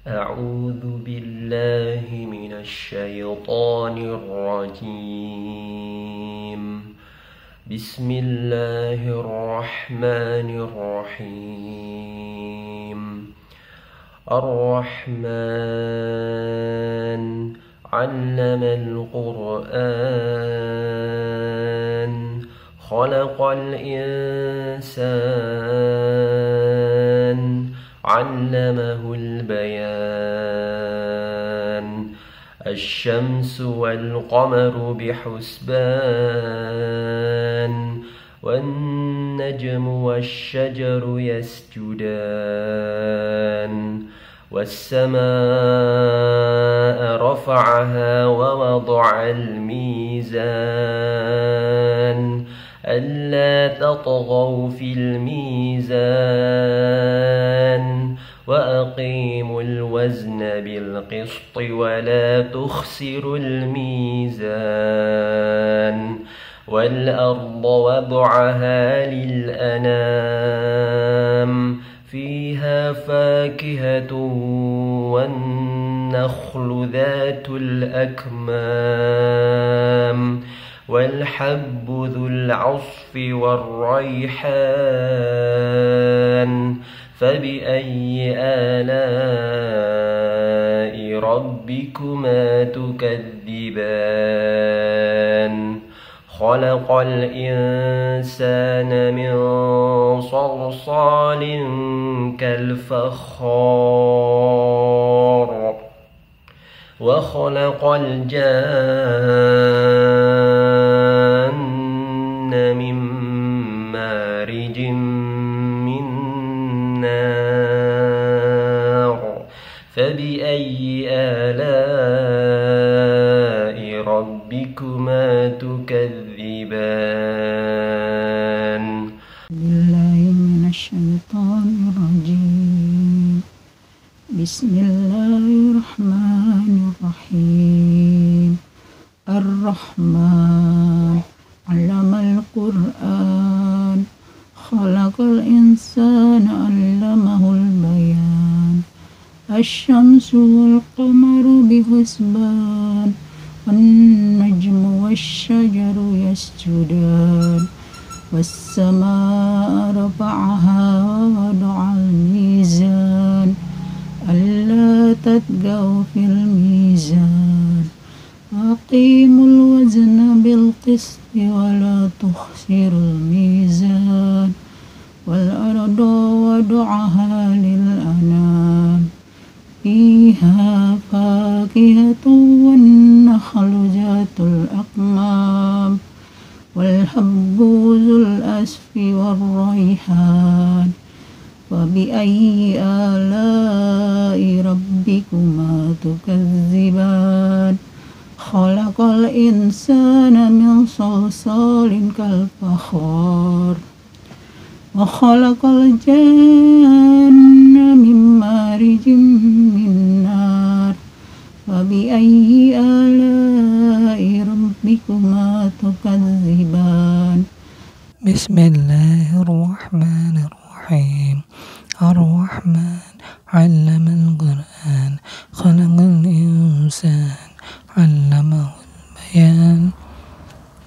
أعوذ بالله من الشيطان الرجيم. بسم الله الرحمن الرحيم. الرحمن علم القرآن خلق الإنسان علمه البيان. الشمس والقمر بحسبان والنجم والشجر يسجدان. والسماء رفعها ووضع الميزان ألا تطغوا في الميزان وأقيموا الوزن بالقسط ولا تخسروا الميزان. والأرض وضعها للأنام فيها فاكهة والنخل ذات الأكمام والحب ذو العصف والريحان. فبأي آلاء ربكما تكذبان؟ خلق الإنسان من صلصال كالفخار وخلق الجان من مارج من نار. فبأي آلاء ربكما تكذبان؟ بالله من الشيطان الرجيم. بسم الله الرحمن الرحيم. الرحمن علم القرآن خلق الإنسان علمه البيان. الشمس والقمر بحسبان والنجم والشجر يسجدان. والسماء رفعها ووضع الميزان ألا تطغوا في الميزان وأقيموا الوزن بالقسط ولا تخسروا الميزان. والأرض وضعها للأنام فيها فاكهة والنخل ذات الأكمام والحب ذو العصف والريحان. فبأي آلاء ربكما تكذبان؟ خلق الإنسان من صلصال كالفخار وخلق الجان من مارج من نار. فبأي آلاء ربكما تكذبان؟ بسم الله الرحمن الرحيم. الرحمن علم القرآن خلق الإنسان علمه البيان.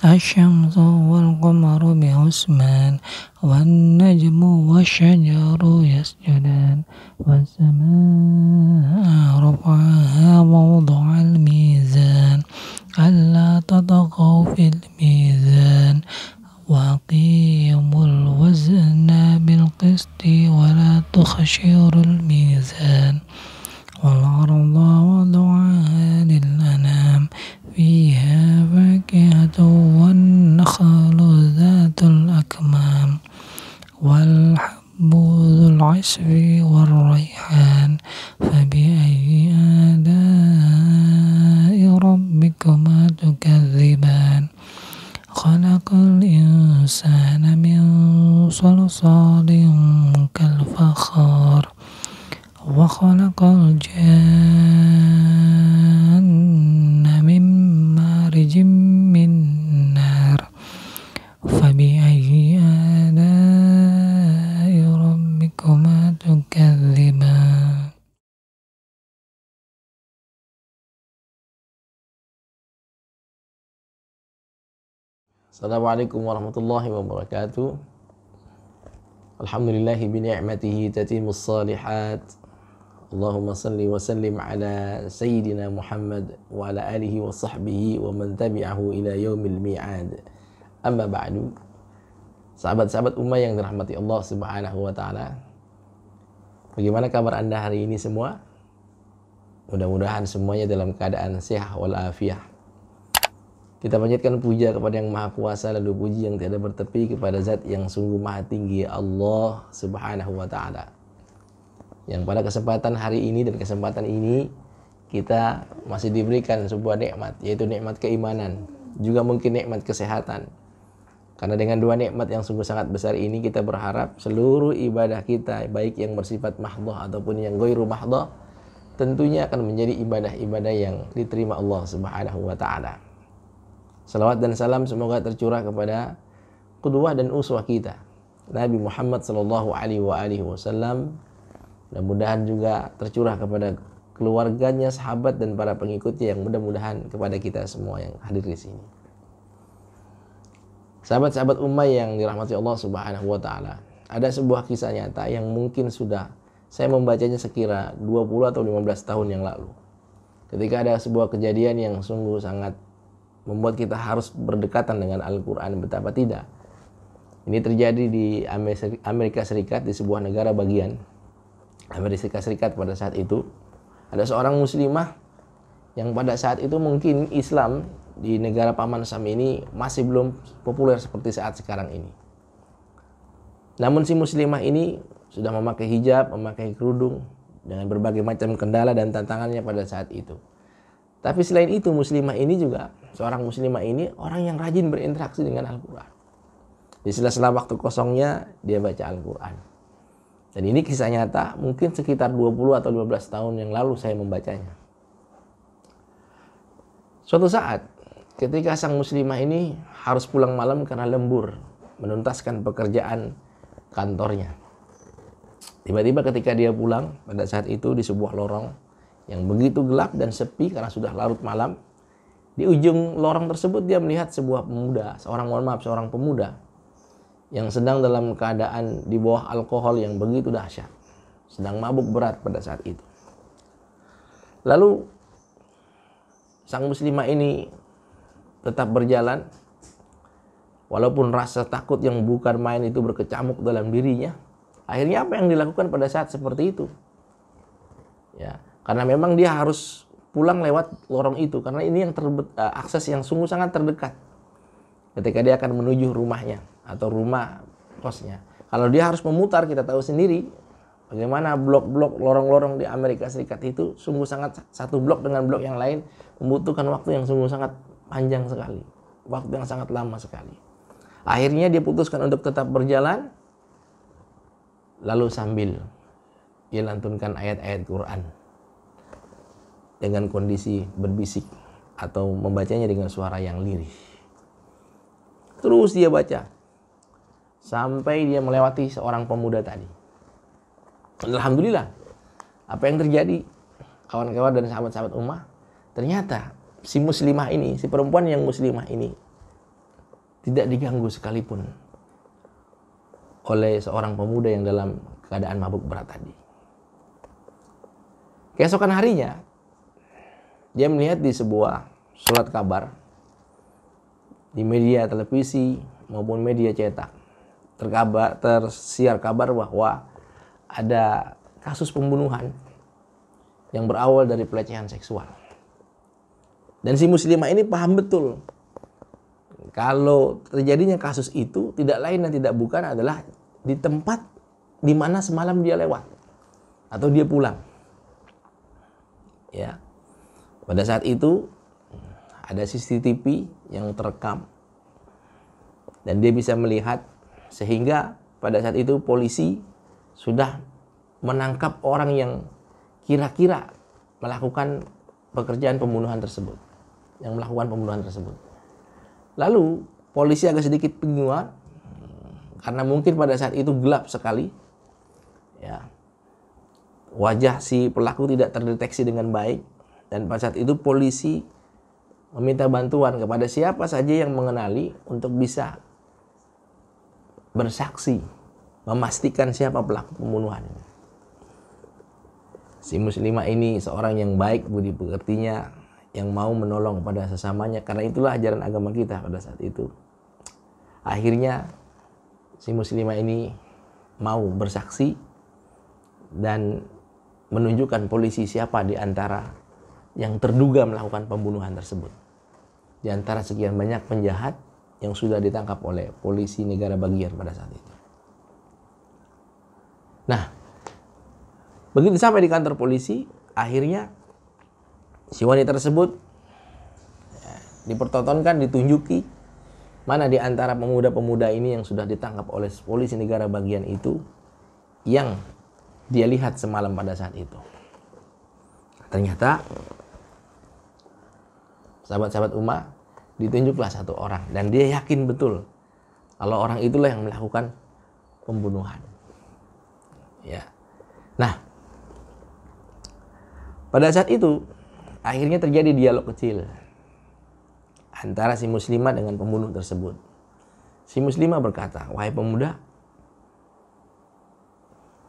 الشمس والقمر بحسبان والنجم والشجر يسجدان. والسماء رفعها ووضع الميزان ألا تطغوا في الميزان وأقيموا الوزن بالقسط ولا تخسروا الميزان. والأرض وضعها للأنام فيها فاكهة والنخل ذات الأكمام والحب ذو العصف والريحان. فبأي آلاء ربكما تكذبان؟ خلق الإنسان من صلصال كالفخار وخلق الجان من مارج من نار. فبأي آلاء ربكما تكذبان؟ Assalamualaikum warahmatullahi wabarakatuh. Alhamdulillahi bi ni'matihi tatimmus shalihat. Allahumma salli wa sallim ala sayyidina Muhammad wa ala alihi wa sahbihi wa man tabi'ahu ila yaumil mi'ad. Amma ba'du. Sahabat-sahabat ummah yang dirahmati Allah Subhanahu wa taala. Bagaimana kabar Anda hari ini semua? Mudah-mudahan semuanya dalam keadaan sehat walafiat. Kita panjatkan puja kepada Yang Maha Kuasa, lalu puji yang tiada bertepi kepada Zat yang sungguh Maha Tinggi, Allah Subhanahu wa taala. Yang pada kesempatan hari ini dan kesempatan ini kita masih diberikan sebuah nikmat, yaitu nikmat keimanan, juga mungkin nikmat kesehatan. Karena dengan dua nikmat yang sungguh sangat besar ini, kita berharap seluruh ibadah kita, baik yang bersifat mahdhah ataupun yang ghairu mahdhah, tentunya akan menjadi ibadah-ibadah yang diterima Allah Subhanahu wa taala. Salawat dan salam semoga tercurah kepada qudwah dan uswah kita, Nabi Muhammad sallallahu alaihi wasallam. Mudah-mudahan juga tercurah kepada keluarganya, sahabat dan para pengikutnya, yang mudah-mudahan kepada kita semua yang hadir di sini. Sahabat-sahabat ummah yang dirahmati Allah Subhanahu wa taala, ada sebuah kisah nyata yang mungkin sudah saya membacanya sekira 20 atau 15 tahun yang lalu. Ketika ada sebuah kejadian yang sungguh sangat membuat kita harus berdekatan dengan Al-Quran, betapa tidak. Ini terjadi di Amerika Serikat, di sebuah negara bagian Amerika Serikat pada saat itu. Ada seorang muslimah yang pada saat itu mungkin Islam di negara Paman Sam ini masih belum populer seperti saat sekarang ini. Namun si muslimah ini sudah memakai hijab, memakai kerudung, dengan berbagai macam kendala dan tantangannya pada saat itu. Tapi selain itu, muslimah ini juga, seorang muslimah ini orang yang rajin berinteraksi dengan Al-Quran. Di sela-sela waktu kosongnya dia baca Al-Quran. Dan ini kisah nyata, mungkin sekitar 20 atau 15 tahun yang lalu saya membacanya. Suatu saat, ketika sang muslimah ini harus pulang malam karena lembur, menuntaskan pekerjaan kantornya. Tiba-tiba ketika dia pulang, pada saat itu di sebuah lorong yang begitu gelap dan sepi karena sudah larut malam, di ujung lorong tersebut dia melihat sebuah pemuda, seorang pemuda yang sedang dalam keadaan di bawah alkohol yang begitu dahsyat, sedang mabuk berat pada saat itu. Lalu sang muslimah ini tetap berjalan, walaupun rasa takut yang bukan main itu berkecamuk dalam dirinya. Akhirnya apa yang dilakukan pada saat seperti itu? Ya, karena memang dia harus pulang lewat lorong itu, karena ini yang akses yang sungguh sangat terdekat ketika dia akan menuju rumahnya atau rumah kosnya. Kalau dia harus memutar, kita tahu sendiri bagaimana blok-blok, lorong-lorong di Amerika Serikat itu sungguh sangat, satu blok dengan blok yang lain membutuhkan waktu yang sungguh sangat panjang sekali, waktu yang sangat lama sekali. Akhirnya dia putuskan untuk tetap berjalan, lalu sambil dia lantunkan ayat-ayat Quran dengan kondisi berbisik atau membacanya dengan suara yang lirih. Terus dia baca sampai dia melewati seorang pemuda tadi. Alhamdulillah, apa yang terjadi, kawan-kawan dan sahabat-sahabat ummah, ternyata si muslimah ini, si perempuan yang muslimah ini tidak diganggu sekalipun oleh seorang pemuda yang dalam keadaan mabuk berat tadi. Keesokan harinya dia melihat di sebuah surat kabar di media televisi maupun media cetak tersiar kabar bahwa ada kasus pembunuhan yang berawal dari pelecehan seksual. Dan si muslimah ini paham betul kalau terjadinya kasus itu tidak lain dan tidak bukan adalah di tempat di mana semalam dia lewat atau dia pulang. Ya. Pada saat itu ada CCTV yang terekam dan dia bisa melihat, sehingga pada saat itu polisi sudah menangkap orang yang kira-kira melakukan pekerjaan pembunuhan tersebut, Lalu polisi agak sedikit bingung karena mungkin pada saat itu gelap sekali, ya, wajah si pelaku tidak terdeteksi dengan baik. Dan pada saat itu polisi meminta bantuan kepada siapa saja yang mengenali untuk bisa bersaksi, memastikan siapa pelaku pembunuhan ini. Si muslimah ini seorang yang baik budi pekertinya, yang mau menolong pada sesamanya, karena itulah ajaran agama kita pada saat itu. Akhirnya si muslimah ini mau bersaksi dan menunjukkan polisi siapa di antara yang terduga melakukan pembunuhan tersebut. Di antara sekian banyak penjahat yang sudah ditangkap oleh polisi negara bagian pada saat itu. Nah, begitu sampai di kantor polisi, akhirnya si wanita tersebut dipertontonkan, ditunjuki mana di antara pemuda-pemuda ini yang sudah ditangkap oleh polisi negara bagian itu yang dia lihat semalam pada saat itu. Ternyata sahabat-sahabat umat ditunjuklah satu orang dan dia yakin betul kalau orang itulah yang melakukan pembunuhan. Ya. Nah, pada saat itu akhirnya terjadi dialog kecil antara si muslimah dengan pembunuh tersebut. Si muslimah berkata, "Wahai pemuda,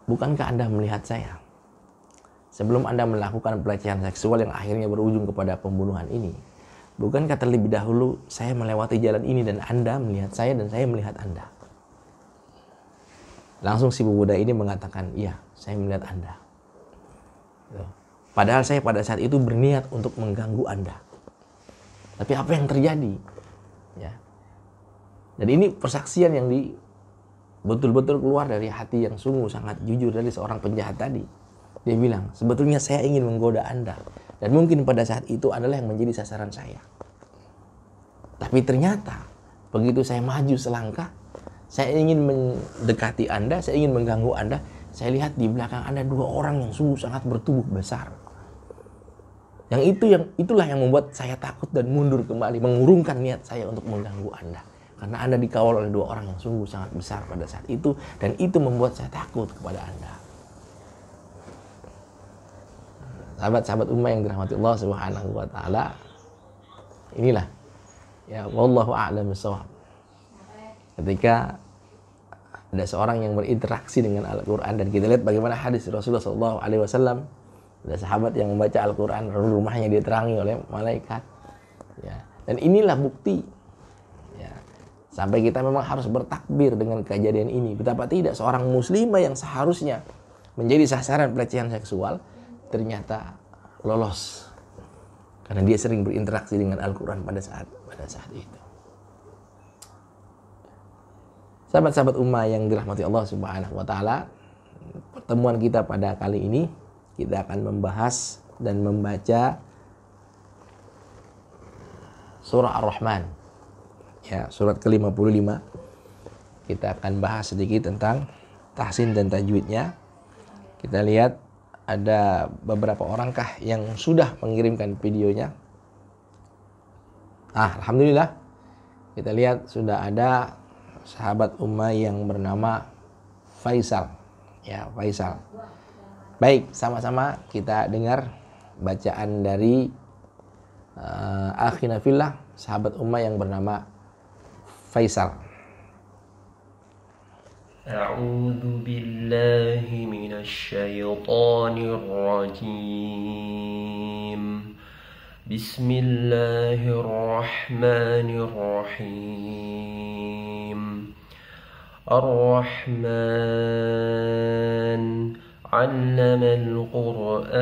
bukankah Anda melihat saya sebelum Anda melakukan pelecehan seksual yang akhirnya berujung kepada pembunuhan ini? Bukankah terlebih dahulu saya melewati jalan ini dan Anda melihat saya dan saya melihat Anda?" Langsung si pemuda ini mengatakan, "Iya, saya melihat Anda. Padahal saya pada saat itu berniat untuk mengganggu Anda. Tapi apa yang terjadi?" Ya. Dan ini persaksian yang betul-betul keluar dari hati yang sungguh sangat jujur dari seorang penjahat tadi. Dia bilang, "Sebetulnya saya ingin menggoda Anda. Dan mungkin pada saat itu adalah yang menjadi sasaran saya. Tapi ternyata begitu saya maju selangkah, saya ingin mendekati Anda, saya ingin mengganggu Anda. Saya lihat di belakang Anda dua orang yang sungguh sangat bertubuh besar. Itulah yang membuat saya takut dan mundur kembali, mengurungkan niat saya untuk mengganggu Anda. Karena Anda dikawal oleh dua orang yang sungguh sangat besar pada saat itu, dan itu membuat saya takut kepada Anda." Sahabat-sahabat ummah yang dirahmati Allah Subhanahu wa taala, inilah ya wallahu a'lam bishawab. Ketika ada seorang yang berinteraksi dengan Al-Qur'an, dan kita lihat bagaimana hadis Rasulullah SAW, ada sahabat yang membaca Al-Qur'an, rumahnya diterangi oleh malaikat. Ya, dan inilah bukti ya, sampai kita memang harus bertakbir dengan kejadian ini. Betapa tidak seorang muslimah yang seharusnya menjadi sasaran pelecehan seksual ternyata lolos karena dia sering berinteraksi dengan Al-Quran pada saat itu. Sahabat-sahabat ummah yang dirahmati Allah Subhanahu wa taala, pertemuan kita pada kali ini kita akan membahas dan membaca surah Ar-Rahman. Ya, surat ke-55. Kita akan bahas sedikit tentang tahsin dan tajwidnya. Kita lihat ada beberapa orangkah yang sudah mengirimkan videonya. Alhamdulillah, kita lihat sudah ada sahabat ummah yang bernama Faisal. Ya, Faisal. Baik, sama-sama kita dengar bacaan dari akhina fillah, sahabat ummah yang bernama Faisal. أعوذ بالله من الشيطان الرجيم بسم الله الرحمن الرحيم الرحمن علم القرآن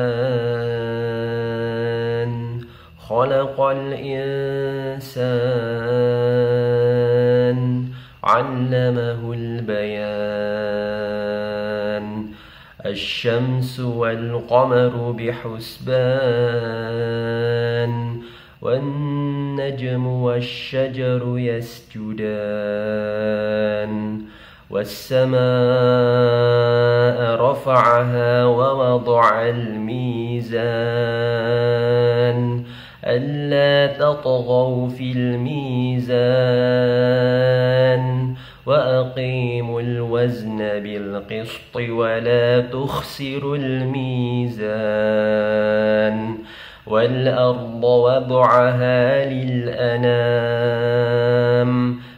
خلق الإنسان علمه البيان الشمس والقمر بحسبان والنجم والشجر يسجدان والسماء رفعها ووضع الميزان ألا تطغوا في الميزان وأقيموا الوزن بالقسط ولا تخسروا الميزان والأرض وضعها للأنام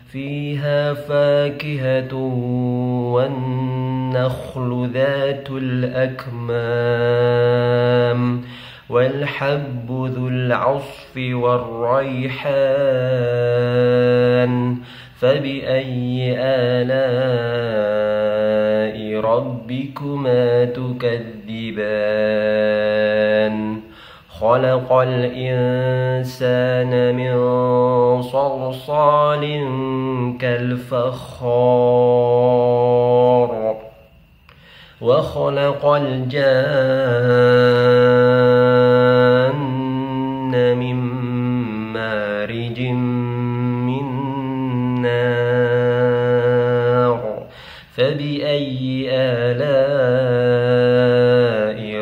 فيها فاكهة والنخل ذات الأكمام والحب ذو العصف والريحان فبأي آلاء ربكما تكذبان خلق الإنسان من صلصال كالفخار وخلق الجان من مارج من نار فبأي آلاء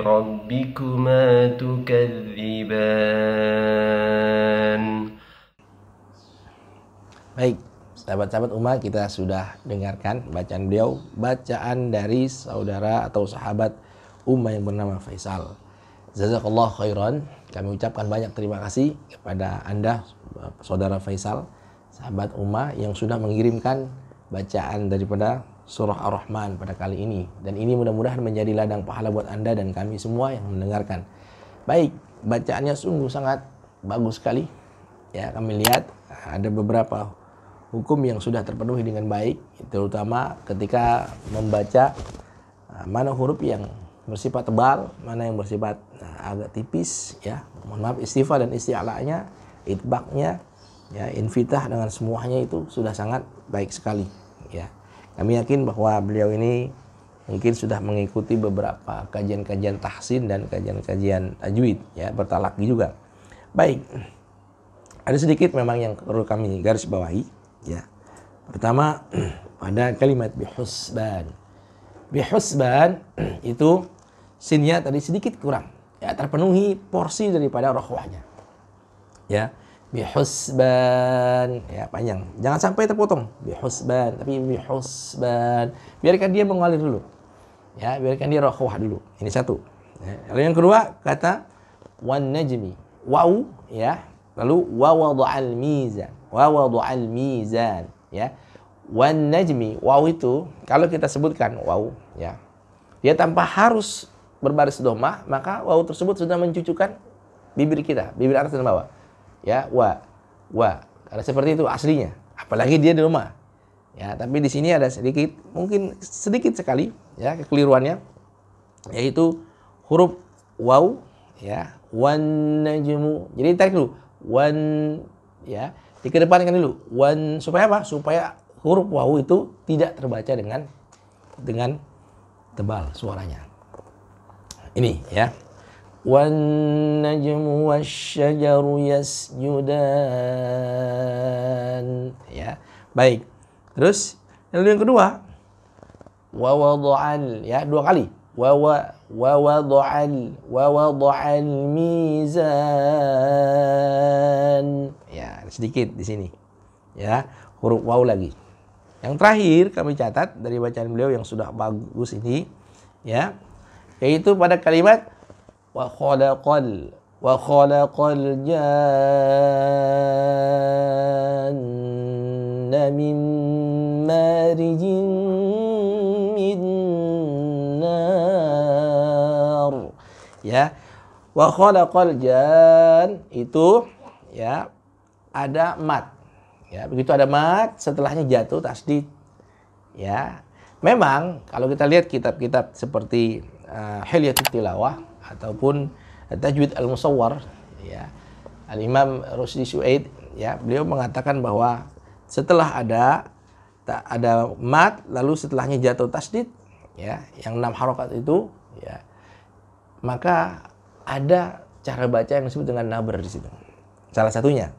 ربكما تكذبان. Baik, sahabat-sahabat umat, kita sudah dengarkan bacaan beliau, bacaan dari saudara atau sahabat Ummah yang bernama Faisal. Jazakallah khairan. Kami ucapkan banyak terima kasih kepada Anda, saudara Faisal, sahabat Ummah yang sudah mengirimkan bacaan daripada surah Ar-Rahman pada kali ini. Dan ini mudah-mudahan menjadi ladang pahala buat Anda dan kami semua yang mendengarkan. Baik, bacaannya sungguh sangat bagus sekali. Ya, kami lihat ada beberapa hukum yang sudah terpenuhi dengan baik, terutama ketika membaca mana huruf yang bersifat tebal, mana yang bersifat agak tipis, ya. Mohon maaf, istifal dan isti'la'nya, itbaqnya, ya, infitah dengan semuanya itu sudah sangat baik sekali, ya. Kami yakin bahwa beliau ini mungkin sudah mengikuti beberapa kajian-kajian tahsin dan kajian-kajian tajwid, ya, bertalaki juga. Baik. Ada sedikit memang yang perlu kami garis bawahi. Ya, pertama pada kalimat bihusban. Bihusban itu sinnya tadi sedikit kurang, ya, terpenuhi porsi daripada rokhwahnya. Ya, bihusban, ya, panjang. Jangan sampai terpotong. Bihusban, tapi bihusban. Biarkan dia mengalir dulu. Ya, biarkan dia rokhwah dulu. Ini satu. Ya. Lalu yang kedua kata wan najmi. Waw, ya. Lalu wa wada'al mizan. Wa wada'al mizan, ya. Wan najmi, waw itu kalau kita sebutkan waw, ya, dia tanpa harus berbaris dhammah, maka waw tersebut sudah mencucukkan bibir kita, bibir atas dan bawah. Ya, wa. Karena seperti itu aslinya. Apalagi dia di rumah. Ya, tapi di sini ada sedikit, mungkin sedikit sekali, ya, kekeliruannya, yaitu huruf waw, ya, wan najmu. Jadi tarik dulu wan, ya, dikedepankan dulu wan, supaya apa? Supaya huruf waw itu tidak terbaca dengan tebal suaranya. Ini, ya. Wan najmu wasyajaru yasjudan, ya. Baik. Terus lalu yang kedua wa wada'al, ya, dua kali. Wa wada'al mizan. Ya, sedikit di sini. Ya, huruf waw lagi. Yang terakhir kami catat dari bacaan beliau yang sudah bagus ini, ya, yaitu pada kalimat wa khalaqal janna min marijin min nar. Ya, wa khalaqal jan itu, ya, ada mat. Ya, begitu ada mat, setelahnya jatuh tasdid. Ya, memang kalau kita lihat kitab-kitab seperti Hilyatul Tilawah ataupun Tajwid Al-Musawwar, ya, Al-Imam Rusdi Su'aid, ya, beliau mengatakan bahwa setelah ada mat, lalu setelahnya jatuh tasdid, ya, yang 6 harokat itu, ya, maka ada cara baca yang disebut dengan nabr di situ. Salah satunya,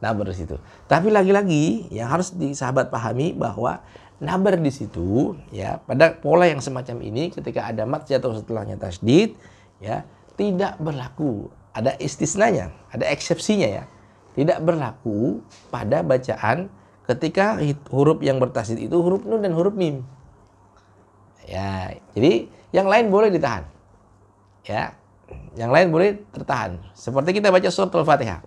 nabr di situ. Tapi lagi-lagi yang harus sahabat pahami bahwa nabr di situ, ya, pada pola yang semacam ini ketika ada mat jatuh setelahnya tasdid, ya, tidak berlaku. Ada istisnanya, ada eksepsinya, ya. Tidak berlaku pada bacaan ketika huruf yang bertasdid itu huruf nun dan huruf mim. Ya, jadi yang lain boleh ditahan. Ya. Yang lain boleh tertahan. Seperti kita baca surat Al-Fatihah.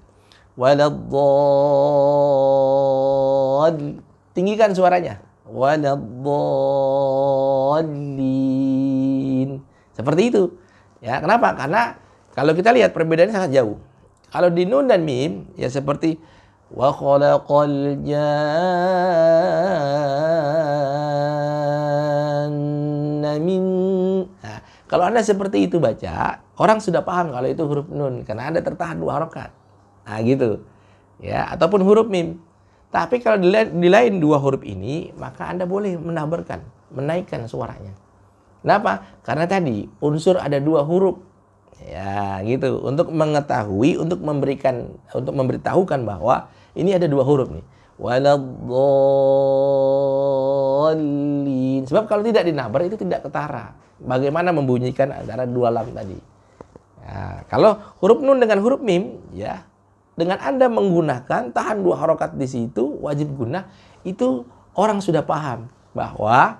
Tinggikan suaranya. Waladdallin. Seperti itu. Ya, kenapa? Karena kalau kita lihat perbedaannya sangat jauh. Kalau di nun dan mim ya seperti wa khalaqal janna min. Nah, kalau Anda seperti itu baca, orang sudah paham kalau itu huruf nun karena Anda tertahan 2 harokat. Nah, gitu. Ya, ataupun huruf mim. Tapi kalau di lain 2 huruf ini, maka Anda boleh menabarkan, menaikkan suaranya. Kenapa? Karena tadi unsur ada 2 huruf. Ya, gitu. Untuk mengetahui, untuk memberitahukan bahwa ini ada 2 huruf nih. Waladdallin. Sebab kalau tidak dinabar itu tidak ketara. Bagaimana membunyikan antara 2 lam tadi? Ya, kalau huruf nun dengan huruf mim, ya, dengan Anda menggunakan tahan 2 harokat di situ wajib guna, itu orang sudah paham bahwa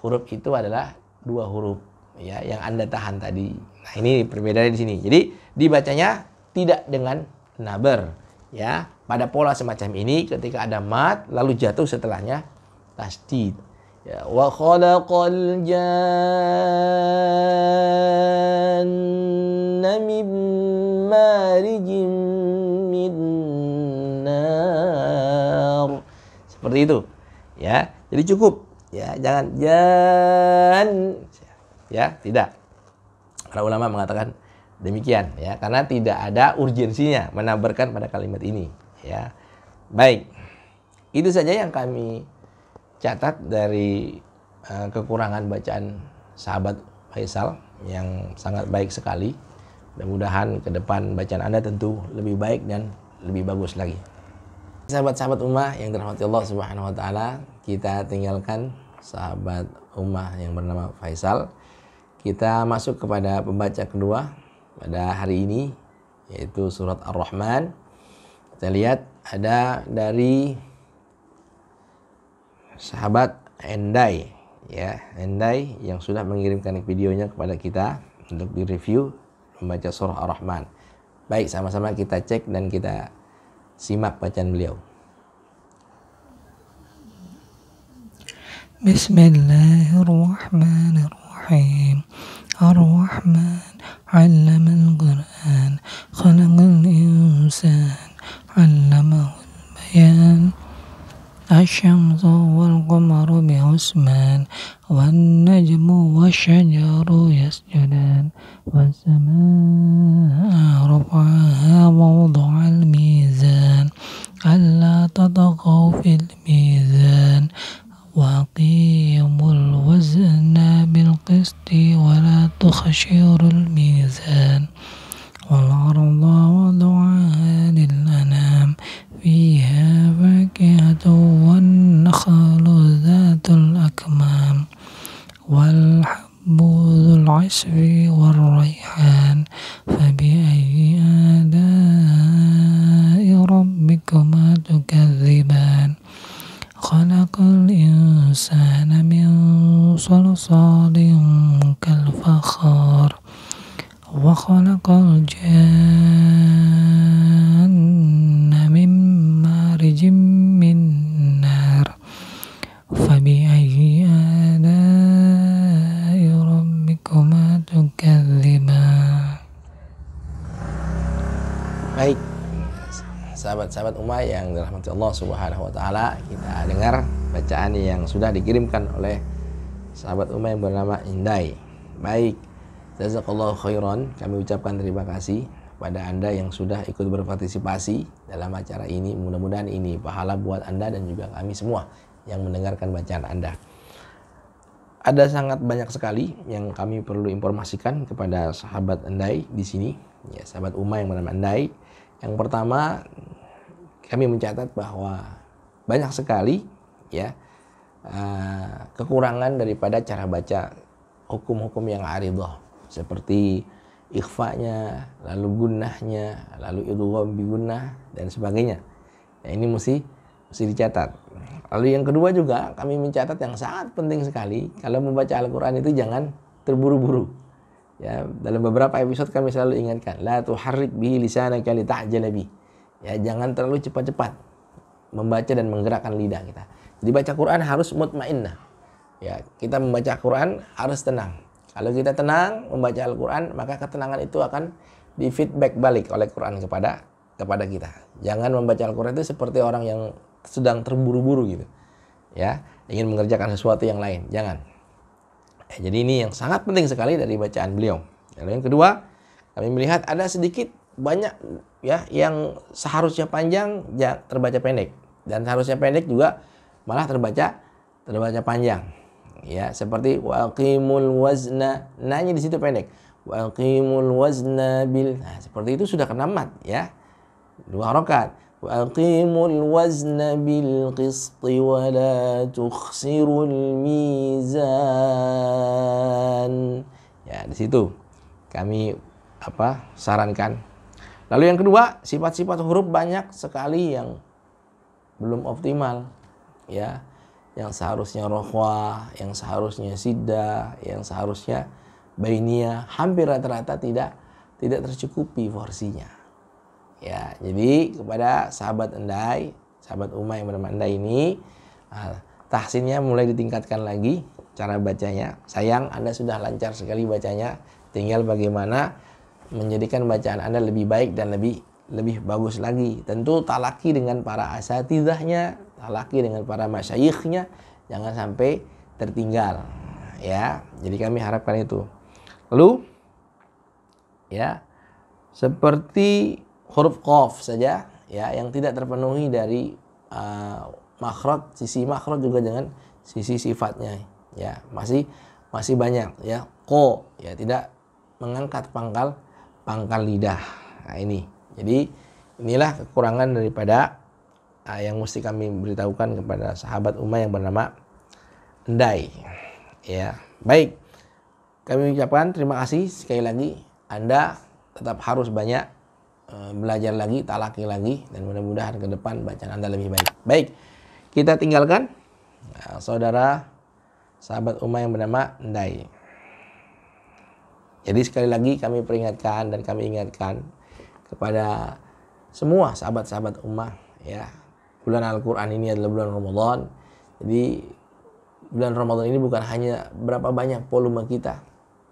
huruf itu adalah 2 huruf ya yang Anda tahan tadi. Nah, ini perbedaannya di sini. Jadi dibacanya tidak dengan nabar ya. Pada pola semacam ini ketika ada mat lalu jatuh setelahnya tasdid. Ya, wa khalaqal janna min marijim min nar. Seperti itu. Ya, jadi cukup ya, jangan ya, tidak. Para ulama mengatakan demikian ya, karena tidak ada urgensinya menabarkan pada kalimat ini ya. Baik. Itu saja yang kami catat dari kekurangan bacaan sahabat Faisal yang sangat baik sekali. Mudah-mudahan ke depan bacaan Anda tentu lebih baik dan lebih bagus lagi. Sahabat-sahabat ummah yang dirahmati Allah Subhanahu wa taala, kita tinggalkan sahabat ummah yang bernama Faisal. Kita masuk kepada pembaca kedua pada hari ini, yaitu surat Ar-Rahman. Kita lihat ada dari sahabat Endai ya, Endai yang sudah mengirimkan videonya kepada kita untuk direview membaca surah Ar-Rahman. Baik, sama-sama kita cek dan kita simak bacaan beliau. Bismillahirrahmanirrahim. Ar-Rahman 'allamal Qur'an, khalaqal insan, 'allamahul bayan. الشمس والقمر بحسبان والنجم والشجر يسجدان والسماء رفعها ووضع الميزان ألا تطغوا في الميزان وأقيموا الوزن بالقسط ولا تخسروا الميزان والأرض وضعها للأنام فيها فاكهة والنخل ذات الأكمام والحب ذو العصف والريحان فبأي آلاء ربكما تكذبان خلق الإنسان من صلصال كالفخار وخلق الجن من مارج من نار فبأي آلاء ربكما تكذبان. Baik, sahabat-sahabat ummah yang dirahmati Allah Subhanahu wa taala, kita dengar bacaan yang sudah dikirimkan oleh sahabat ummah yang bernama Indai. Baik, jazakallahu khairan, kami ucapkan terima kasih pada Anda yang sudah ikut berpartisipasi dalam acara ini. Mudah-mudahan ini pahala buat Anda dan juga kami semua yang mendengarkan bacaan Anda. Ada sangat banyak sekali yang kami perlu informasikan kepada sahabat Andai di sini, ya, sahabat ummah yang bernama Andai. Yang pertama, kami mencatat bahwa banyak sekali ya kekurangan daripada cara baca hukum-hukum yang aridah, seperti ikhfanya, lalu gunnahnya, lalu idgham bi gunnah dan sebagainya. Ya, ini mesti dicatat. Lalu yang kedua juga kami mencatat yang sangat penting sekali, kalau membaca Al-Qur'an itu jangan terburu-buru. Ya, dalam beberapa episode kami selalu ingatkan, la tuharrik bihi lisanaka lita'jala bi. Ya, jangan terlalu cepat-cepat membaca dan menggerakkan lidah kita. Jadi baca Quran harus mutmainnah. Ya, kita membaca Quran harus tenang. Kalau kita tenang membaca Al-Quran, maka ketenangan itu akan di feedback balik oleh Quran kepada kita. Jangan membaca Al-Quran itu seperti orang yang sedang terburu-buru gitu. Ya, ingin mengerjakan sesuatu yang lain. Jangan. Jadi ini yang sangat penting sekali dari bacaan beliau. Lalu yang kedua, kami melihat ada sedikit banyak ya yang seharusnya panjang terbaca pendek, dan seharusnya pendek juga malah terbaca panjang. Ya, seperti waqimul wazna, nanya di situ pendek. Waqimul wazna bil. Nah, seperti itu sudah kena mat ya. 2 rakaat. Waqimul wazna bil qisti wa la tukhsirul mizan. Ya, di situ kami sarankan. Lalu yang kedua, sifat-sifat huruf banyak sekali yang belum optimal ya. Yang seharusnya rokhwah, yang seharusnya siddah, yang seharusnya bainiyah, hampir rata-rata tidak tercukupi porsinya. Ya, jadi kepada sahabat Endai, sahabat Uma yang bernama Endai ini, tahsinnya mulai ditingkatkan lagi cara bacanya. Sayang, Anda sudah lancar sekali bacanya, tinggal bagaimana menjadikan bacaan Anda lebih baik dan lebih bagus lagi. Tentu talaki dengan para asatidahnya, talaki dengan para masyayikhnya, jangan sampai tertinggal. Ya, jadi kami harapkan itu. Lalu, ya, seperti huruf qaf saja ya yang tidak terpenuhi dari makhraj, sisi makhraj juga dengan sisi sifatnya ya, masih banyak ya. Ko ya tidak mengangkat pangkal lidah. Nah, ini. Jadi inilah kekurangan daripada yang mesti kami beritahukan kepada sahabat Ummah yang bernama Endai. Ya, baik. Kami ucapkan terima kasih sekali lagi. Anda tetap harus banyak belajar lagi, talaki lagi, dan mudah-mudahan ke depan bacaan Anda lebih baik. Baik, kita tinggalkan saudara sahabat Ummah yang bernama Endai. Jadi sekali lagi kami peringatkan dan kami ingatkan kepada semua sahabat-sahabat Ummah ya, bulan Al-Quran ini adalah bulan Ramadan. Jadi bulan Ramadan ini bukan hanya berapa banyak volume kita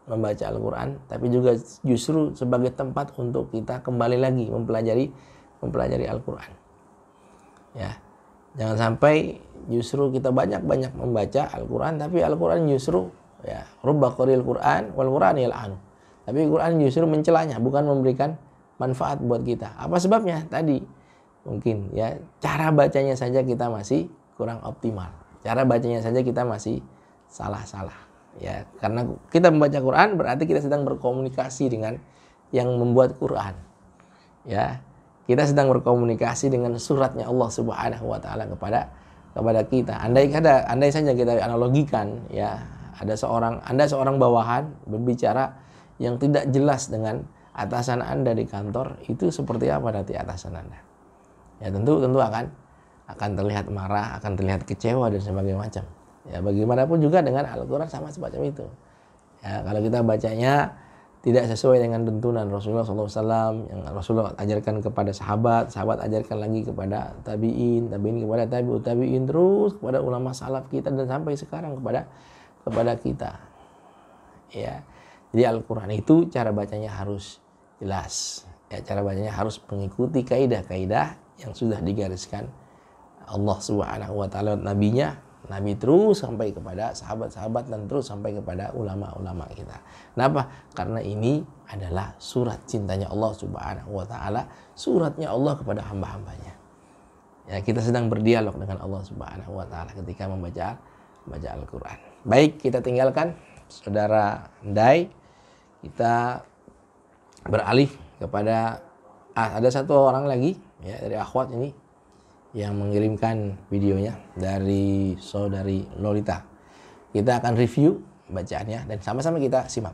membaca Al-Quran, tapi juga justru sebagai tempat untuk kita kembali lagi mempelajari Al-Quran. Ya, jangan sampai justru kita banyak membaca Al-Quran, tapi Al-Quran justru ya rubba qaril Quran wal Quran yal'anu. Tapi Al-Quran justru mencelanya, bukan memberikan manfaat buat kita. Apa sebabnya? Tadi mungkin ya cara bacanya saja kita masih kurang optimal. Cara bacanya saja kita masih salah-salah. Ya, karena kita membaca Quran berarti kita sedang berkomunikasi dengan yang membuat Quran. Ya, kita sedang berkomunikasi dengan suratnya Allah Subhanahu wa taala kepada kita. Andai saja kita analogikan ya, Anda seorang bawahan berbicara yang tidak jelas dengan atasan Anda di kantor, itu seperti apa nanti atasan Anda? Ya, tentu akan terlihat marah, akan terlihat kecewa dan sebagainya macam. Ya, bagaimanapun juga dengan Al-Quran sama semacam itu. Ya, kalau kita bacanya tidak sesuai dengan tuntunan Rasulullah SAW yang Rasulullah ajarkan kepada sahabat ajarkan lagi kepada tabi'in kepada tabi'in, terus kepada ulama salaf kita dan sampai sekarang kepada kita. Ya, jadi Al-Quran itu cara bacanya harus jelas. Ya, cara bacanya harus mengikuti kaidah-kaidah yang sudah digariskan Allah Subhanahu wa taala nabinya. Nabi terus sampai kepada sahabat-sahabat dan terus sampai kepada ulama-ulama kita. Kenapa? Karena ini adalah surat cintanya Allah Subhanahu wa taala, suratnya Allah kepada hamba-hambanya. Ya, kita sedang berdialog dengan Allah Subhanahu wa taala ketika membaca Al-Qur'an. Baik, kita tinggalkan saudara Endai. Kita beralih kepada ada satu orang lagi ya dari akhwat ini yang mengirimkan videonya dari saudari Lolita. Kita akan review bacaannya dan sama-sama kita simak.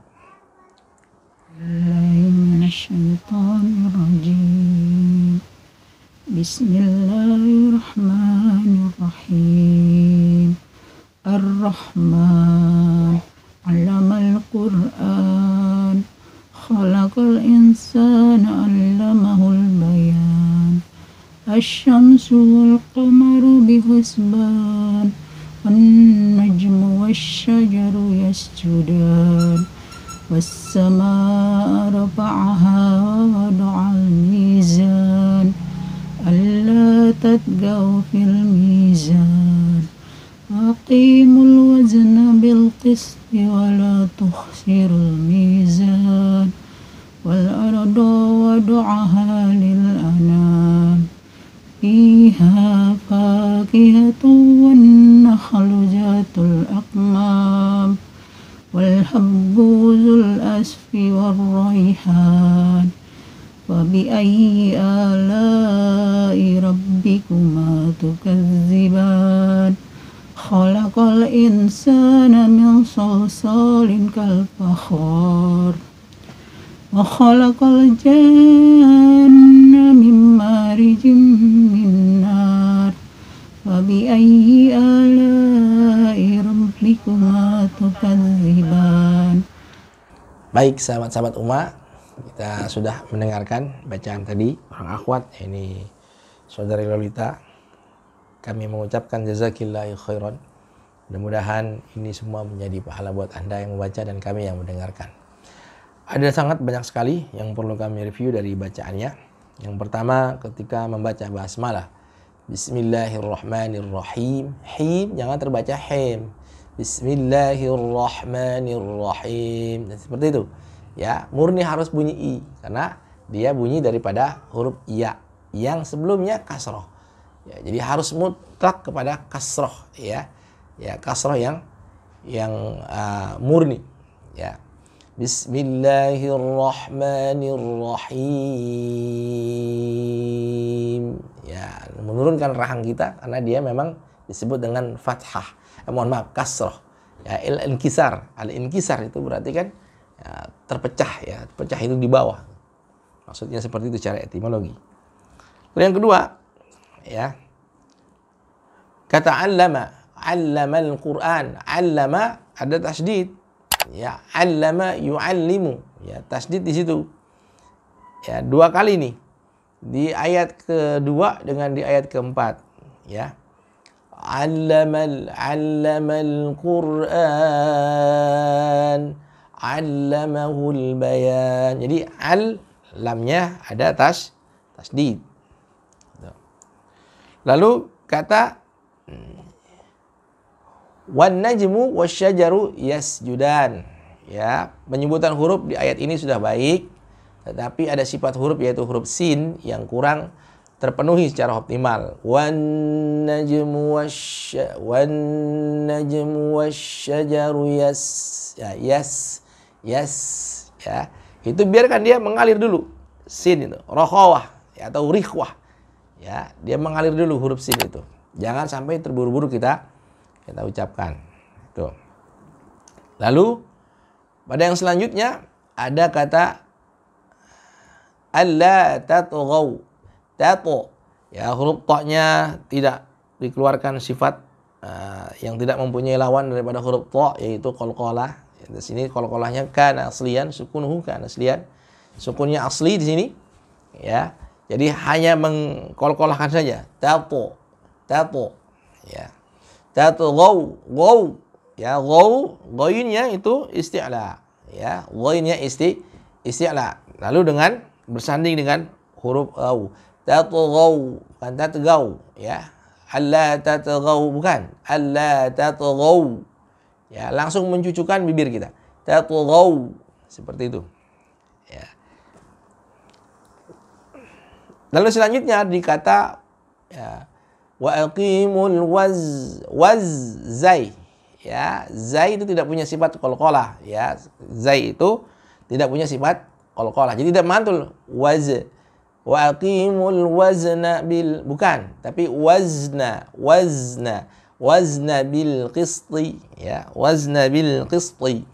الإنسان علمه البيان الشمس والقمر بحسبان والنجم والشجر يسجدان والسماء رفعها ووضع الميزان ألا تطغوا في الميزان وأقيموا الوزن بالقسط ولا تخسروا الميزان والأرض وضعها للأنام فيها فاكهة والنخل ذات الأكمام والحب ذو الأسف والريحان فبأي آلاء ربكما تكذبان خلق الإنسان من صلصال كالفخار وخلق الجن من مارج من نار فبأي آلاء ربكما تكذبان. Baik sahabat-sahabat Uma, kita sudah mendengarkan bacaan tadi orang akhwat, ini saudari Lolita. Kami mengucapkan jazakillahu khairan. Mudah-mudahan ini semua menjadi pahala buat Anda yang membaca dan kami yang mendengarkan. Ada sangat banyak sekali yang perlu kami review dari bacaannya. Yang pertama, ketika membaca basmalah, Bismillahirrahmanirrahim. Him jangan terbaca him. Bismillahirrahmanirrahim. Dan seperti itu. Ya, murni harus bunyi i karena dia bunyi daripada huruf ya yang sebelumnya kasroh. Ya, jadi harus mutlak kepada kasroh, ya. Ya, kasroh yang murni, ya. Bismillahirrahmanirrahim. Ya, menurunkan rahang kita karena dia memang disebut dengan fathah. Mohon maaf, kasroh. Ya, al-inkisar. Al-inkisar itu berarti kan ya, terpecah, ya. Terpecah itu di bawah. Maksudnya seperti itu secara etimologi. Lalu yang kedua, ya. Kata allama al-Qur'an. Allama ada tasydid. Ya, allama yu'allimu. Ya, tasydid di situ. Ya, dua kali nih. Di ayat kedua dengan di ayat keempat, ya. Allamal Qur'an. Allamahul bayan. Jadi lamnya ada tasydid. Lalu kata wan najmu wasyajaru yasjudan. Ya, penyebutan huruf di ayat ini sudah baik, tetapi ada sifat huruf yaitu huruf sin yang kurang terpenuhi secara optimal. Wan najmu wasyajaru ya. Itu biarkan dia mengalir dulu. Sin itu, rokhawah ya, atau rikhwah. Ya, dia mengalir dulu huruf sin itu. Jangan sampai terburu-buru kita ucapkan. Tuh. Lalu pada yang selanjutnya ada kata alla tatghaw. Tato. Ya, huruf ta-nya tidak dikeluarkan sifat yang tidak mempunyai lawan daripada huruf ta, yaitu qalqalah. Di sini qalqalahnya kana asliyan, sukunuhu kana asliyan. Sukunnya asli di sini. Ya. Jadi hanya mengkolkolahkan saja. Tato. Ya. Tatghaw. Ya, ghainnya itu isti'la. Ya, ghainnya isti'la. Lalu dengan bersanding dengan huruf au. Tatghaw, bukan tatghaw, ya. Alla tatghaw, bukan. Alla tatghaw. Ya, langsung mencucukkan bibir kita. Tatghaw. Seperti itu. Ya. Lalu selanjutnya dikata ya, wa aqimul zai. Ya, zai itu tidak punya sifat qalqalah, ya. Zai itu tidak punya sifat qalqalah. Jadi tidak mantul wa aqimul wazna bil, bukan, tapi wazna bil qisti, ya. Wazna bil qisti.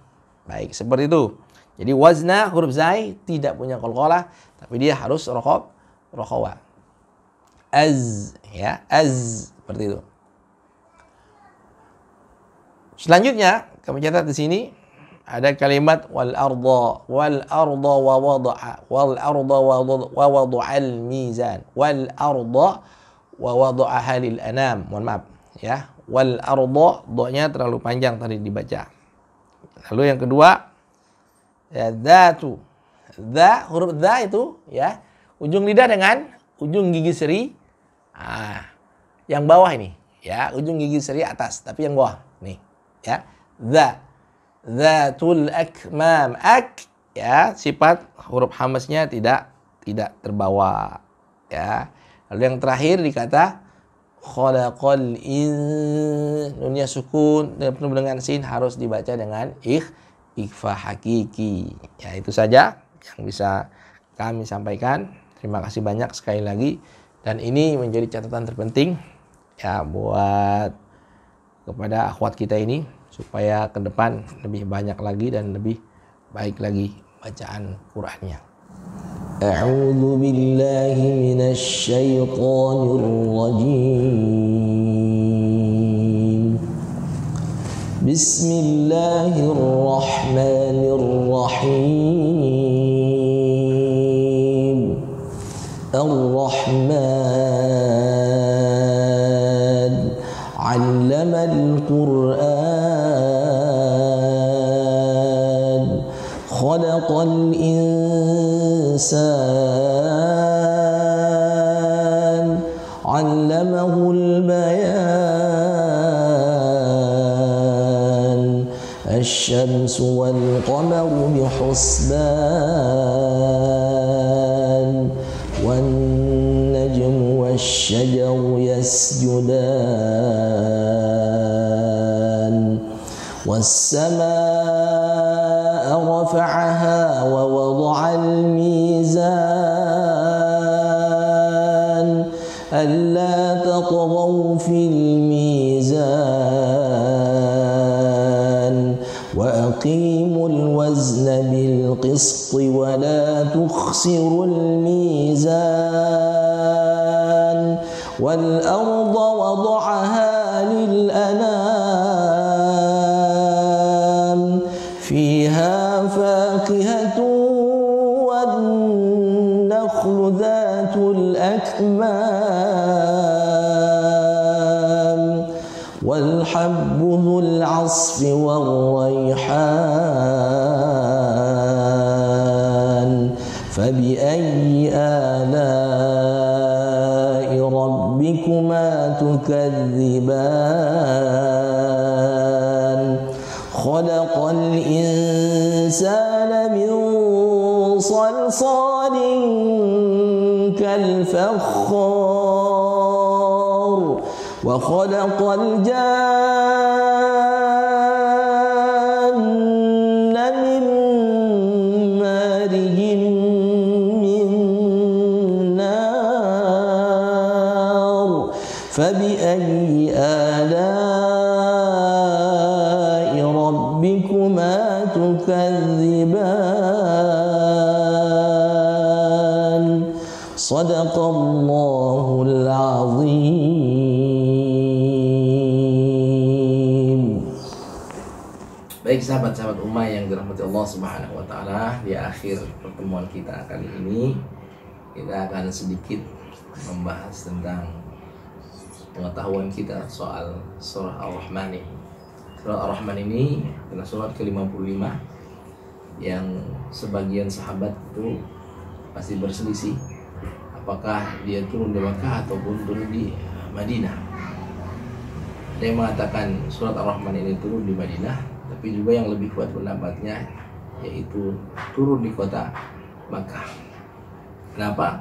Baik, seperti itu. Jadi wazna huruf zai tidak punya qalqalah, tapi dia harus rokhawah. Ya, seperti itu. Selanjutnya kami catat di sini ada kalimat wal arda wa wada'al mizan, wal arda wa wada'aha lil anam. Mohon maaf ya, wal arda, do-nya terlalu panjang tadi dibaca. Lalu yang kedua ya, dzatu. Huruf dza itu ya, ujung lidah dengan ujung gigi seri. Yang bawah ini ya, ujung gigi seri atas, tapi yang bawah nih ya. Dzatul akmam. Ya, sifat huruf hamasnya tidak terbawa ya. Lalu yang terakhir dikata khalaqal nunnya sukun penuh dengan sin, harus dibaca dengan ikhfa hakiki. Ya, itu saja yang bisa kami sampaikan. Terima kasih banyak sekali lagi, dan ini menjadi catatan terpenting ya buat kepada akhwat kita ini, supaya ke depan lebih banyak lagi dan lebih baik lagi bacaan Qur'annya. A'udzu billahi minasy syaithanir rajim. Bismillahirrahmanirrahim. Ar-Rahman 'allamal Qur'an, khalaqal insan, 'allamahul bayan, asy-syamsu wal qamaru bihusban, wan najmu wasy-syajaru yasjudan, was-samaa'a rafa'aha wa wada'al mizan, alla tatghaw fil mizan, wa aqimul wazna bil qisti wa la tukhsirul mizan, wal arda wada'aha lil anam, fiha faqihatun wan nakhlu dhatul akmam, wal habbu dhul 'asfi war rayhan, fabi ayyi ala'i rabbikuma tukadziban, khalaqal insana min salsalin kal fakhar, wa khalaqal janna min marijin min nar, fabi ayyi ala'i rabbikuma tukadziban. Shadaqallahul azim. Baik sahabat-sahabat Ummah yang dirahmati Allah Subhanahu wa taala, di akhir pertemuan kita kali ini kita akan sedikit membahas tentang pengetahuan kita soal surah Ar-Rahman ini. Surah Ar-Rahman ini adalah surat ke-55 yang sebagian sahabat itu pasti berselisih apakah dia turun di Makkah ataupun turun di Madinah. Ada yang mengatakan surat Ar-Rahman ini turun di Madinah, tapi juga yang lebih kuat pendapatnya yaitu turun di kota Makkah. Kenapa?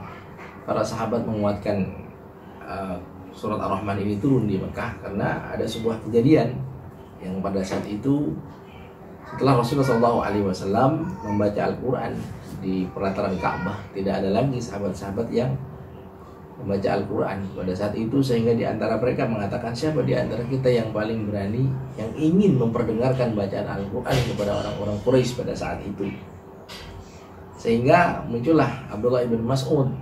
Para sahabat menguatkan surat Ar-Rahman ini turun di Makkah karena ada sebuah kejadian yang pada saat itu setelah Rasulullah SAW membaca Al-Quran di pelataran Ka'bah, tidak ada lagi sahabat-sahabat yang membaca Al-Quran pada saat itu, sehingga di antara mereka mengatakan, siapa di antara kita yang paling berani yang ingin memperdengarkan bacaan Al-Quran kepada orang-orang Quraisy pada saat itu. Sehingga muncullah Abdullah ibn Mas'ud,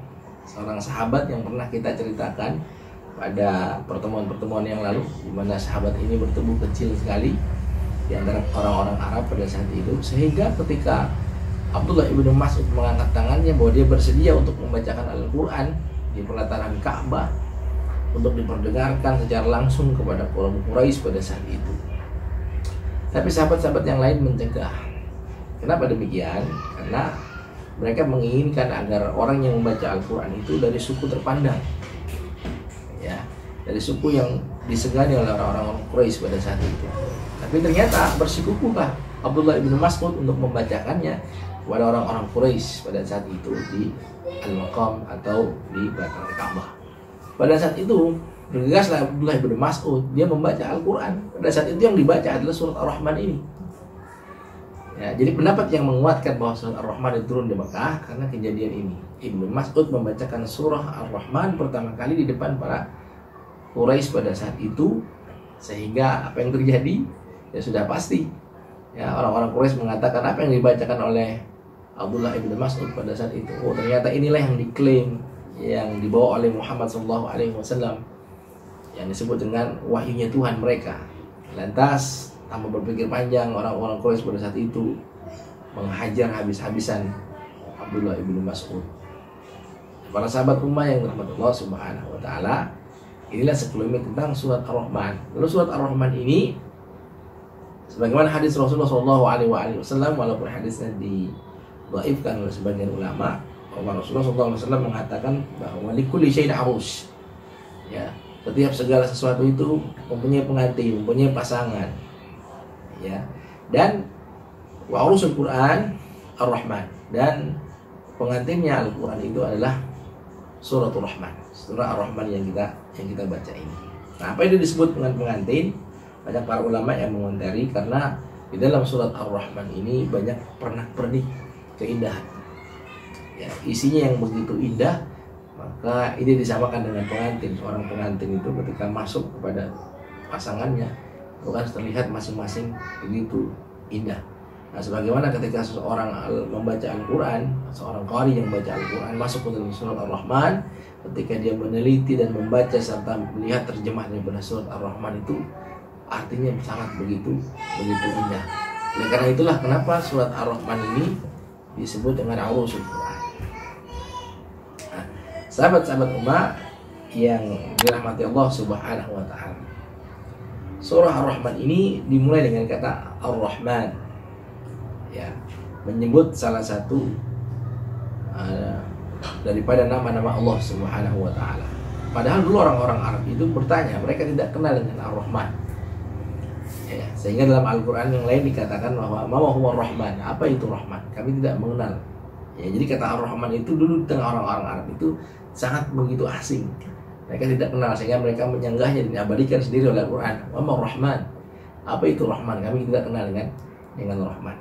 seorang sahabat yang pernah kita ceritakan pada pertemuan-pertemuan yang lalu, di mana sahabat ini bertumbuh kecil sekali di antara orang-orang Arab pada saat itu, sehingga ketika Abdullah ibnu Mas'ud mengangkat tangannya bahwa dia bersedia untuk membacakan Al-Quran di pelataran Ka'bah untuk diperdengarkan secara langsung kepada kaum Quraisy pada saat itu. Tapi sahabat-sahabat yang lain mencegah. Kenapa demikian? Karena mereka menginginkan agar orang yang membaca Al-Quran itu dari suku terpandang, ya, dari suku yang disegani oleh orang-orang Quraisy pada saat itu. Tapi ternyata bersikukuhlah Abdullah ibnu Mas'ud untuk membacakannya kepada orang-orang Quraisy pada saat itu di Al-Maqam atau di belakang Ka'bah. Pada saat itu bergegaslah Abdullah ibnu Mas'ud, dia membaca Al-Quran. Pada saat itu yang dibaca adalah surat Ar-Rahman ini. Ya, jadi pendapat yang menguatkan bahwa surat Ar-Rahman itu turun di Mekah karena kejadian ini. Ibnu Mas'ud membacakan surah Ar-Rahman pertama kali di depan para Quraisy pada saat itu, sehingga apa yang terjadi ya sudah pasti. Ya, orang-orang Quraisy mengatakan apa yang dibacakan oleh Abdullah ibnu Mas'ud pada saat itu. Oh, ternyata inilah yang diklaim, yang dibawa oleh Muhammad SAW, yang disebut dengan wahyunya Tuhan mereka. Lantas tanpa berpikir panjang, orang-orang Quraisy pada saat itu menghajar habis-habisan Abdullah ibnu Mas'ud. Para sahabat ummah yang dirahmati Allah Subhanahu wa taala, inilah sekelumit tentang surat Ar-Rahman. Lalu surat Ar-Rahman ini sebagaimana hadis Rasulullah SAW, walaupun hadisnya dhaifkan oleh sebagian ulama, bahwa Rasulullah SAW mengatakan bahwa likulli syai'in arus. Ya, setiap segala sesuatu itu mempunyai pengantin, mempunyai pasangan. Ya, dan wa arusul Quran Ar-Rahman, dan pengantinnya Al-Quran itu adalah suratul Rahman, surah Ar-Rahman yang kita baca ini. Nah, apa itu disebut dengan pengantin? Banyak para ulama yang mengomentari karena di dalam surat Ar-Rahman ini banyak pernak-pernik keindahan. Ya, isinya yang begitu indah, maka ini disamakan dengan pengantin. Seorang pengantin itu ketika masuk kepada pasangannya, itu kan terlihat masing-masing begitu indah. Nah, sebagaimana ketika seseorang membaca Al-Quran, seorang qari yang membaca Al-Quran masuk ke dalam surat Ar-Rahman, ketika dia meneliti dan membaca serta melihat terjemah daripada surat Ar-Rahman itu, artinya sangat begitu indah. Oleh karena itulah kenapa surat Ar-Rahman ini disebut dengan Arusul Quran. Nah, sahabat-sahabat ummah yang dirahmati Allah Subhanahu wa taala, surah Ar-Rahman ini dimulai dengan kata Ar-Rahman, ya, menyebut salah satu daripada nama-nama Allah Subhanahu wa taala. Padahal dulu orang-orang Arab itu bertanya, mereka tidak kenal dengan Ar-Rahman. Ya, sehingga dalam Al-Quran yang lain dikatakan bahwa ma huwa Rahman, apa itu Rahman? Kami tidak mengenal. Ya, jadi kata Ar-Rahman itu dulu di tengah orang-orang Arab itu sangat begitu asing. Mereka tidak kenal, sehingga mereka menyanggahnya dan diabadikan sendiri oleh Al-Quran. Ma Rahman, apa itu Rahman? Kami tidak kenal dengan Rahman.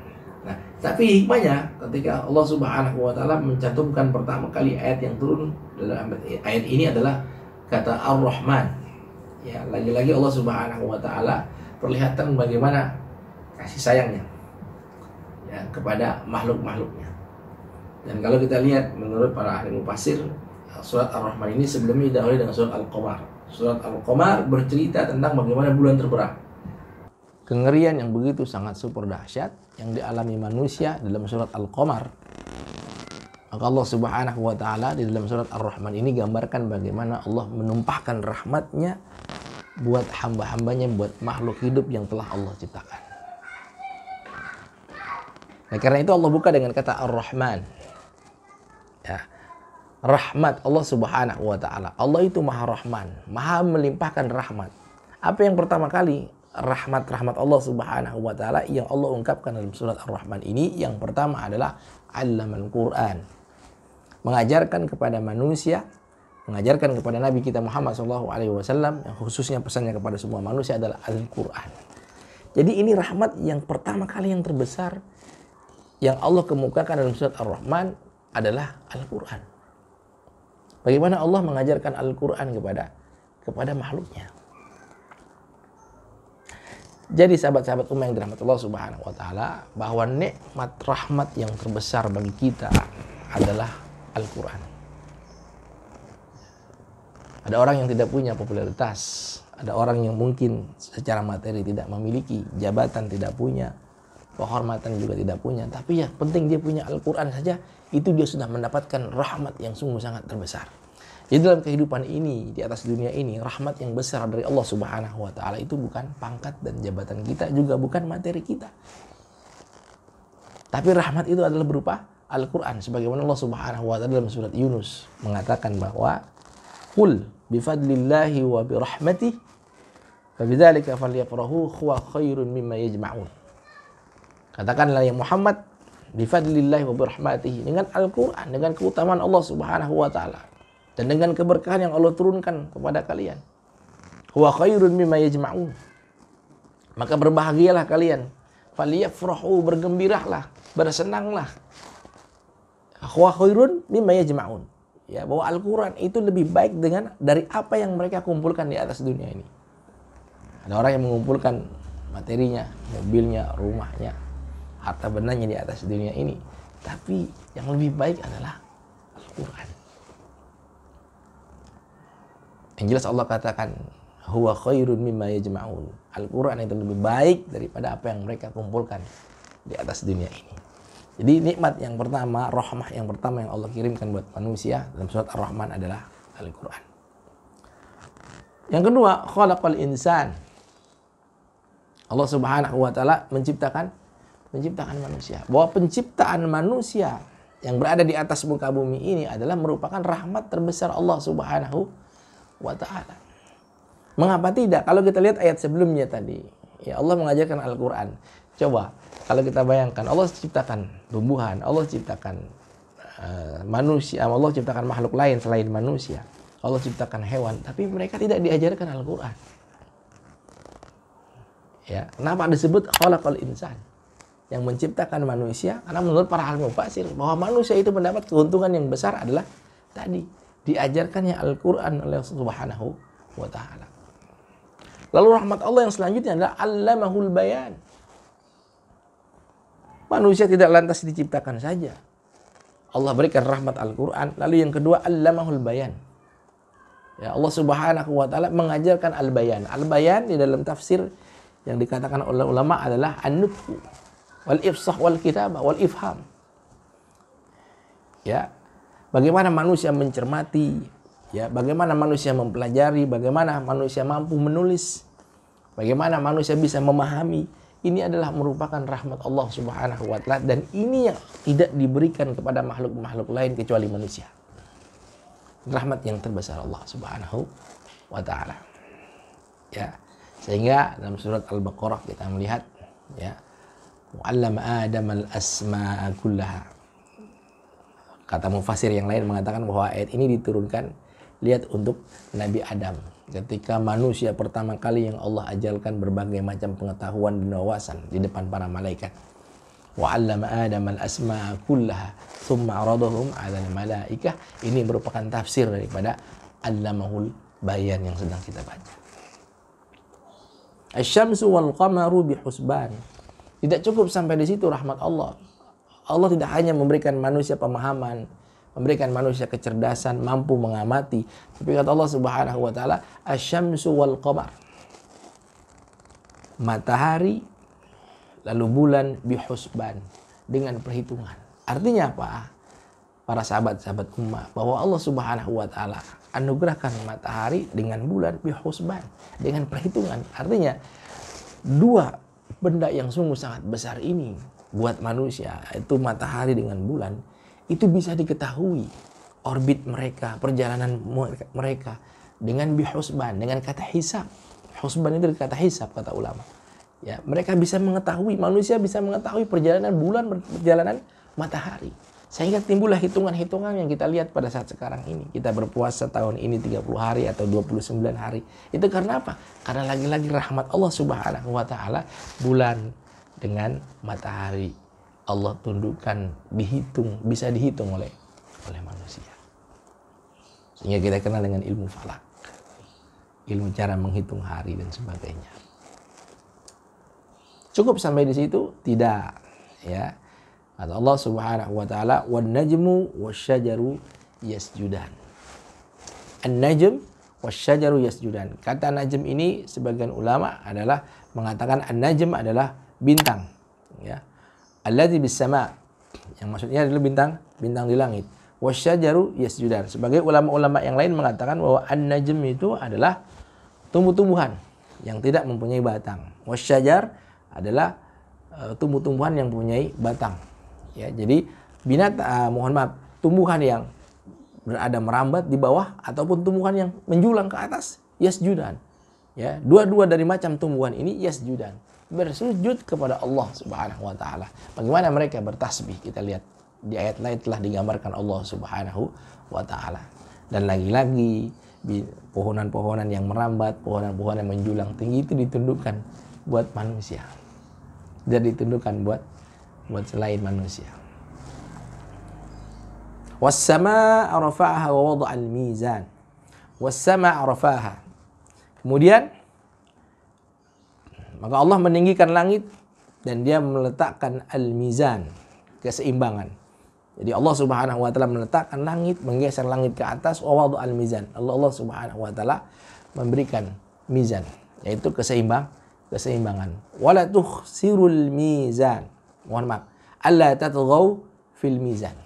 Nah, tapi hikmahnya ketika Allah Subhanahu wa taala mencantumkan pertama kali ayat yang turun dalam ayat ini adalah kata Ar-Rahman. Ya, lagi-lagi Allah Subhanahu wa taala perlihatkan bagaimana kasih sayangnya, ya, kepada makhluk-makhluknya. Dan kalau kita lihat menurut para ahli mufassir, surat Ar-Rahman ini sebelumnya didahului dengan surat Al-Qamar. Surat Al-Qamar bercerita tentang bagaimana bulan terbenam. Kengerian yang begitu sangat super dahsyat yang dialami manusia dalam surat Al-Qamar. Maka Allah Subhanahu wa taala di dalam surat Ar-Rahman ini gambarkan bagaimana Allah menumpahkan rahmatnya buat hamba-hambanya, buat makhluk hidup yang telah Allah ciptakan. Nah, karena itu Allah buka dengan kata Ar-Rahman. Ya. Rahmat Allah Subhanahu wa taala. Allah itu Maha Rahman, Maha melimpahkan rahmat. Apa yang pertama kali rahmat Allah Subhanahu wa taala yang Allah ungkapkan dalam surat Ar-Rahman ini? Yang pertama adalah Allamal Quran. Mengajarkan kepada manusia, mengajarkan kepada Nabi kita Muhammad SAW, yang khususnya pesannya kepada semua manusia adalah Al-Quran. Jadi ini rahmat yang pertama kali yang terbesar yang Allah kemukakan dalam surat Ar-Rahman adalah Al-Quran. Bagaimana Allah mengajarkan Al-Quran kepada makhluknya. Jadi sahabat-sahabat ummah yang dirahmati Allah Subhanahu wa taala, bahwa nikmat rahmat yang terbesar bagi kita adalah Al-Quran. Ada orang yang tidak punya popularitas, Ada orang yang mungkin secara materi tidak memiliki, jabatan tidak punya, kehormatan juga tidak punya, tapi ya penting dia punya Al-Quran saja, itu dia sudah mendapatkan rahmat yang sungguh sangat terbesar. Jadi dalam kehidupan ini, di atas dunia ini, rahmat yang besar dari Allah Subhanahu wa Ta'ala itu bukan pangkat dan jabatan kita, juga bukan materi kita, tapi rahmat itu adalah berupa Al-Quran. Sebagaimana Allah Subhanahu wa Ta'ala dalam surat Yunus mengatakan bahwa qul bifadlillahi wa birahmatih fabidzalika falyafrahu huwa khairun mimma yajma'un. Katakanlah ya Muhammad, bifadlillahi wa birahmatih, dengan Al-Quran, dengan keutamaan Allah Subhanahu wa Ta'ala dan dengan keberkahan yang Allah turunkan kepada kalian, huwa khairun mimma yajma'un, maka berbahagialah kalian, falyafrahu, bergembiralah, bersenanglah, huwa khairun mimma yajma'un, ya, bahwa Al-Quran itu lebih baik dari apa yang mereka kumpulkan di atas dunia ini. Ada orang yang mengumpulkan materinya, mobilnya, rumahnya, harta bendanya di atas dunia ini, tapi yang lebih baik adalah Al-Quran. Yang jelas Allah katakan huwa khairun mimma yajma'un, Al-Quran itu lebih baik daripada apa yang mereka kumpulkan di atas dunia ini. Jadi nikmat yang pertama, rahmah yang pertama yang Allah kirimkan buat manusia dalam surat Ar-Rahman adalah Al-Quran. Yang kedua, khalaqal insan, Allah Subhanahu wa Ta'ala menciptakan manusia. Bahwa penciptaan manusia yang berada di atas muka bumi ini adalah merupakan rahmat terbesar Allah Subhanahu wa Ta'ala. Mengapa tidak? Kalau kita lihat ayat sebelumnya tadi, ya, Allah mengajarkan Al-Quran. Coba kalau kita bayangkan, Allah ciptakan tumbuhan, Allah ciptakan manusia, Allah ciptakan makhluk lain selain manusia, Allah ciptakan hewan, tapi mereka tidak diajarkan Al-Quran. Ya, kenapa disebut khalaqal insan, yang menciptakan manusia? Karena menurut para ahli mufassir bahwa manusia itu mendapat keuntungan yang besar adalah tadi diajarkannya Al-Quran oleh Subhanahu wa Ta'ala. Lalu rahmat Allah yang selanjutnya adalah allamahul bayan. Manusia tidak lantas diciptakan saja, Allah berikan rahmat Al-Quran. Lalu yang kedua, allamahul bayan. Ya, Allah Subhanahu wa Ta'ala mengajarkan al-bayan. Al-bayan di dalam tafsir yang dikatakan oleh ulama adalah an-nutqu wal ifsah wal kitabah wal ifham. Ya, bagaimana manusia mencermati, ya, bagaimana manusia mempelajari, bagaimana manusia mampu menulis, bagaimana manusia bisa memahami. Ini adalah merupakan rahmat Allah Subhanahu wa Ta'ala, dan ini yang tidak diberikan kepada makhluk-makhluk lain kecuali manusia. Rahmat yang terbesar Allah Subhanahu wa Ta'ala. Ya, sehingga dalam surat Al-Baqarah kita melihat, ya, mu'allama Adam al-asma'a kullaha. Kata mufassir yang lain mengatakan bahwa ayat ini diturunkan, lihat, untuk Nabi Adam, ketika manusia pertama kali yang Allah ajarkan berbagai macam pengetahuan dan wawasan di depan para malaikat. Wa 'allama Adam al-asma'a kullaha tsumma 'aradahum 'alal malaikah. Ini merupakan tafsir daripada allamahul bayan yang sedang kita baca. Asy-syamsu wal qamaru bihusban. Tidak cukup sampai di situ rahmat Allah. Allah tidak hanya memberikan manusia pemahaman, memberikan manusia kecerdasan, mampu mengamati, tapi kata Allah Subhanahu wa Ta'ala, asy-syamsu wal qamar, matahari lalu bulan bihusban, dengan perhitungan. Artinya apa? Para sahabat-sahabat ummah, bahwa Allah Subhanahu wa Ta'ala anugerahkan matahari dengan bulan bihusban, dengan perhitungan. Artinya dua benda yang sungguh sangat besar ini buat manusia, itu matahari dengan bulan, itu bisa diketahui orbit mereka, perjalanan mereka dengan bihusban, dengan kata hisab. Husban itu kata hisab kata ulama. Ya, mereka bisa mengetahui, manusia bisa mengetahui perjalanan bulan, perjalanan matahari. Sehingga timbullah hitungan-hitungan yang kita lihat pada saat sekarang ini. Kita berpuasa tahun ini 30 hari atau 29 hari. Itu karena apa? Karena lagi-lagi rahmat Allah Subhanahu wa Ta'ala, bulan dengan matahari Allah tundukkan, dihitung, bisa dihitung oleh manusia. Sehingga kita kenal dengan ilmu falak, ilmu cara menghitung hari dan sebagainya. Cukup sampai di situ? Tidak, ya. Kata Allah Subhanahu wa Ta'ala, wan najmu wasyajaru yasjudan. An-najm wasyajaru yasjudan. Kata najm ini sebagian ulama adalah mengatakan an-najm adalah bintang, ya. Alladzi bis sama, yang maksudnya adalah bintang di langit. Wasyajaru yasjudan. Sebagai ulama-ulama yang lain mengatakan bahwa an-najm itu adalah tumbuh-tumbuhan yang tidak mempunyai batang. Wasyajar adalah tumbuh-tumbuhan yang mempunyai batang. Ya, jadi tumbuhan yang berada merambat di bawah ataupun tumbuhan yang menjulang ke atas, yasjudan. Ya, dua-dua dari macam tumbuhan ini yasjudan, bersujud kepada Allah Subhanahu wa taala. Bagaimana mereka bertasbih? Kita lihat di ayat lain telah digambarkan Allah Subhanahu wa taala. Dan lagi-lagi pohonan-pohonan yang merambat, pohonan-pohonan yang menjulang tinggi itu ditundukkan buat manusia. Dan ditundukkan buat selain manusia. Was-samaa'a rafa'aha wa wada'al mizan. Was-samaa'a rafa'aha. Kemudian maka Allah meninggikan langit dan dia meletakkan al-mizan, keseimbangan. Jadi Allah Subhanahu wa taala meletakkan langit, menggeser langit ke atas, wa wada'al mizan. Allah Subhanahu wa taala memberikan mizan, yaitu keseimbangan. Wala tukhsirul mizan. Mohon maaf. Alla tatghaw fil mizan.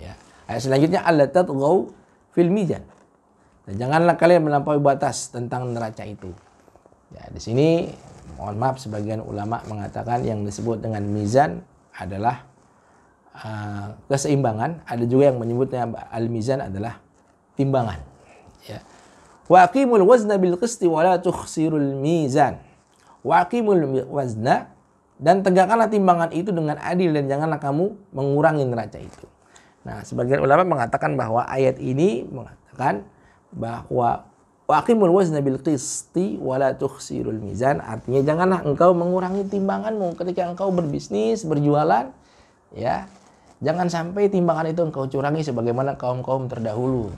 Ya. Ayat selanjutnya alla tatghaw fil mizan. Dan janganlah kalian melampaui batas tentang neraca itu. Ya, di sini mohon maaf sebagian ulama mengatakan yang disebut dengan mizan adalah keseimbangan. Ada juga yang menyebutnya al-mizan adalah timbangan. Ya. Wa aqimul wazna bil qisti wa la tukhsirul mizan. Wa aqimul wazna, dan tegakkanlah timbangan itu dengan adil dan janganlah kamu mengurangi neraca itu. Nah, sebagian ulama mengatakan bahwa ayat ini mengatakan bahwa wa aqimul wazna bil qisti wa la tukhsirul mizan, artinya janganlah engkau mengurangi timbanganmu ketika engkau berbisnis, berjualan, ya. Jangan sampai timbangan itu engkau curangi sebagaimana kaum-kaum terdahulu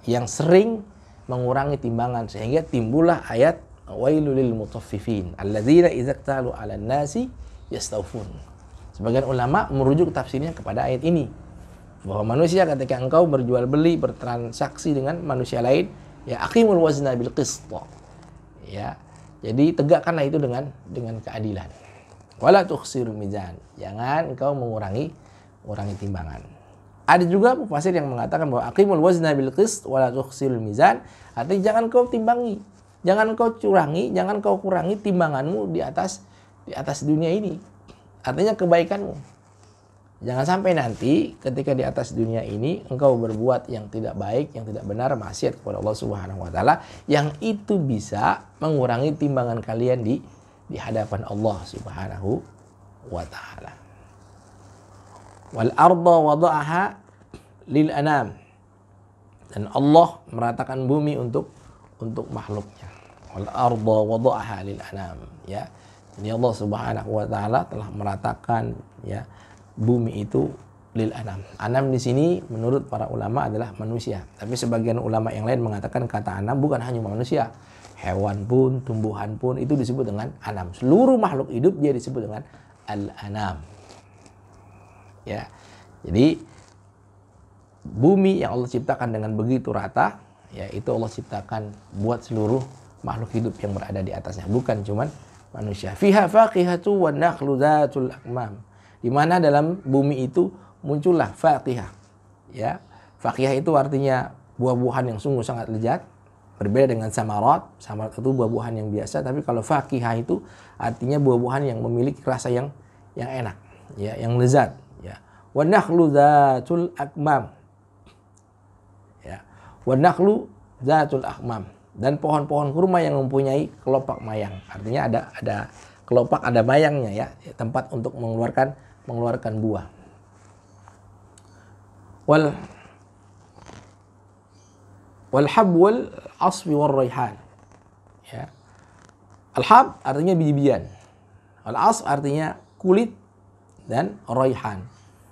yang sering mengurangi timbangan, sehingga timbullah ayat wailul lil mutaffifin alladzina idza iktalu 'alan nasi yastawfun. Sebagian ulama merujuk tafsirnya kepada ayat ini, bahwa manusia ketika engkau berjual beli, bertransaksi dengan manusia lain, ya aqimul wazna bil qist. Ya. Jadi tegakkanlah itu dengan keadilan. Wala tukhsirul mizan. Jangan engkau mengurangi timbangan. Ada juga mufasir yang mengatakan bahwa aqimul wazna bil qist wala tukhsirul mizan, artinya jangan kau timbangi, jangan kau curangi, jangan kau kurangi timbanganmu di atas dunia ini. Artinya kebaikanmu. Jangan sampai nanti ketika di atas dunia ini engkau berbuat yang tidak baik, yang tidak benar, maksiat kepada Allah Subhanahu wa taala, yang itu bisa mengurangi timbangan kalian di hadapan Allah Subhanahu wa taala. Wal arda wada'aha lil anam, dan Allah meratakan bumi untuk makhluknya. Wal arda wada'aha lil anam, ya. Jadi Allah Subhanahu wa taala telah meratakan, ya, bumi itu lil anam. Anam di sini menurut para ulama adalah manusia, tapi sebagian ulama yang lain mengatakan kata anam bukan hanya manusia, hewan pun, tumbuhan pun itu disebut dengan anam. Seluruh makhluk hidup dia disebut dengan al-anam. Ya, jadi bumi yang Allah ciptakan dengan begitu rata, ya itu Allah ciptakan buat seluruh makhluk hidup yang berada di atasnya, bukan cuman manusia. Fiha faqihatu wan nakhlu dzatul akmam. Di mana dalam bumi itu muncullah faqihah. Ya, faqihah itu artinya buah-buahan yang sungguh sangat lezat, berbeda dengan samarat. Samarat itu buah-buahan yang biasa, tapi kalau faqihah itu artinya buah-buahan yang memiliki rasa yang enak, ya, yang lezat. Wa nakhlu dzatul akmam. Ya. Wa nakhlu dzatul akmam, dan pohon-pohon kurma yang mempunyai kelopak mayang. Artinya ada kelopak, ada mayangnya, ya, tempat untuk mengeluarkan buah. Wal hab wal asfi wal raihan. Ya. Al hab artinya biji-bijian. Al asf artinya kulit, dan raihan.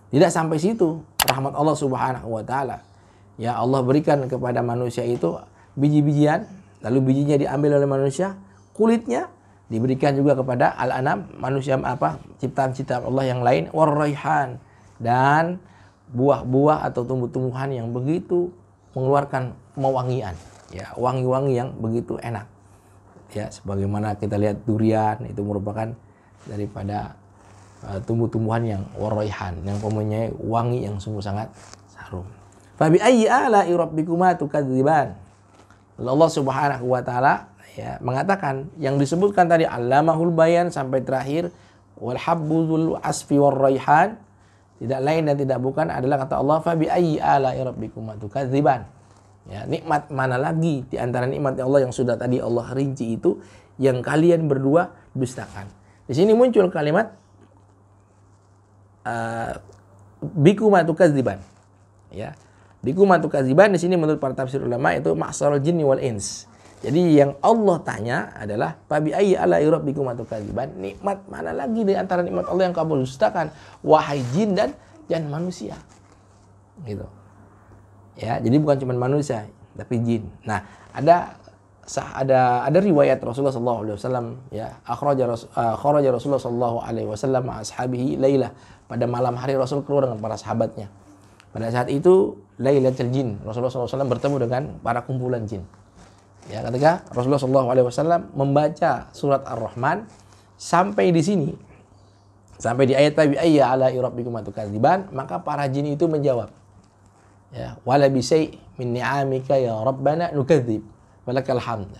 Tidak sampai situ rahmat Allah Subhanahu wa taala. Ya, Allah berikan kepada manusia itu biji-bijian, lalu bijinya diambil oleh manusia, kulitnya diberikan juga kepada al-anam, manusia ciptaan-ciptaan Allah yang lain, war-raihan, dan buah-buah atau tumbuh-tumbuhan yang begitu mengeluarkan pewangian. ya, wangi-wangi yang begitu enak. Ya, sebagaimana kita lihat durian itu merupakan daripada tumbuh-tumbuhan yang waraihan, yang mempunyai wangi yang sungguh sangat harum. Fa bi ayyi ala'i rabbikuma tukadziban. Allah Subhanahu wa taala ya mengatakan yang disebutkan tadi allamahul bayan sampai terakhir wal habbul asfi war raihan, tidak lain dan tidak bukan adalah kata Allah fa bi ayyi ala'i rabbikuma tukadziban. Ya, nikmat mana lagi di antara nikmat Allah yang sudah tadi Allah rinci itu yang kalian berdua dustakan. Di sini muncul kalimat bikuma tukadziban. Ya. Bikuma tukadziban di sini menurut para tafsir ulama itu ma'sarul jinni wal ins. Jadi yang Allah tanya adalah fa bi ayyi ala'i rabbikuma tukadziban, nikmat mana lagi di antara nikmat Allah yang kamu dustakan wahai jin dan manusia. Gitu. Ya, jadi bukan cuma manusia, tapi jin. Nah, ada riwayat Rasulullah SAW, ya, kharaja Rasulullah SAW ma ashabihi lailah, pada malam hari Rasul keluar dengan para sahabatnya. Pada saat itu Lailatul Jin, Rasulullah SAW bertemu dengan para kumpulan jin. Ya, ketika Rasulullah SAW membaca surat Ar-Rahman sampai di sini, sampai di ayat bi ayyi ala'i rabbikuma tukadziban, maka para jin itu menjawab, ya, wala bi syai' min ni'amika ya rabbana nukadzib walakal hamd.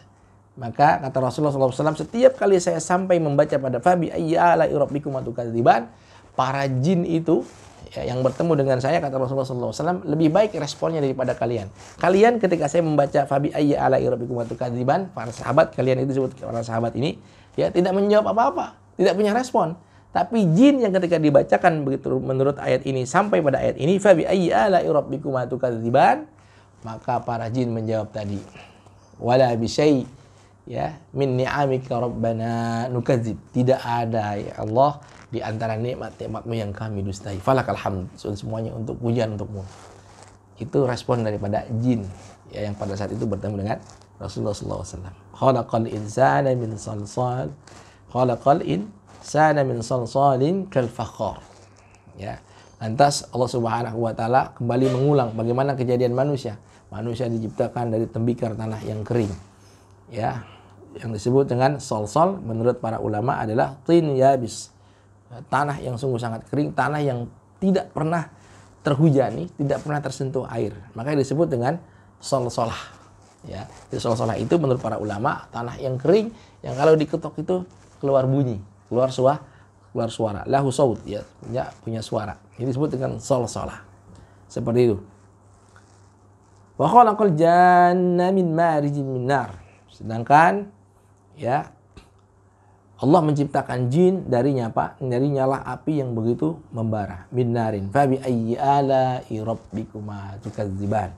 Maka kata Rasulullah SAW, setiap kali saya sampai membaca pada fa bi ayyi ala'i rabbikuma tukadziban, para jin itu ya, yang bertemu dengan saya, kata Rasulullah SAW, lebih baik responnya daripada kalian. Kalian ketika saya membaca fa bi ayyi ala'i rabbikuma tukadziban, para sahabat, kalian itu disebut para sahabat ini, ya, tidak menjawab apa-apa, tidak punya respon. Tapi jin yang ketika dibacakan begitu menurut ayat ini sampai pada ayat ini fa bi ayyi ala'i rabbikuma tukadziban, maka para jin menjawab tadi wala bi syai' ya min ni'amika rabbana nukadzib, tidak ada ya Allah di antara nikmat-nikmatmu yang kami dustai, falakal hamd, semuanya untuk pujian untukmu. Itu respon daripada jin ya, yang pada saat itu bertemu dengan Rasulullah SAW. Khalaqal insana min salsal sana min salsalin kal fakhar. Ya. Lantas Allah Subhanahu wa taala kembali mengulang bagaimana kejadian manusia. Manusia diciptakan dari tembikar tanah yang kering. Ya, yang disebut dengan salsal menurut para ulama adalah tin yabis. Tanah yang sungguh sangat kering, tanah yang tidak pernah terhujani, tidak pernah tersentuh air. Makanya disebut dengan salsalah. Ya, salsalah itu menurut para ulama tanah yang kering yang kalau diketok itu keluar bunyi, keluar suara, lahu saut, ya, punya suara. Ini disebut dengan salsalah. Seperti itu. Wa khalaqal janna min marijin min nar. Sedangkan ya Allah menciptakan jin darinya apa? Dari nyala api yang begitu membara. Min narin. Fa bi ayyi ala'i rabbikuma tukadziban.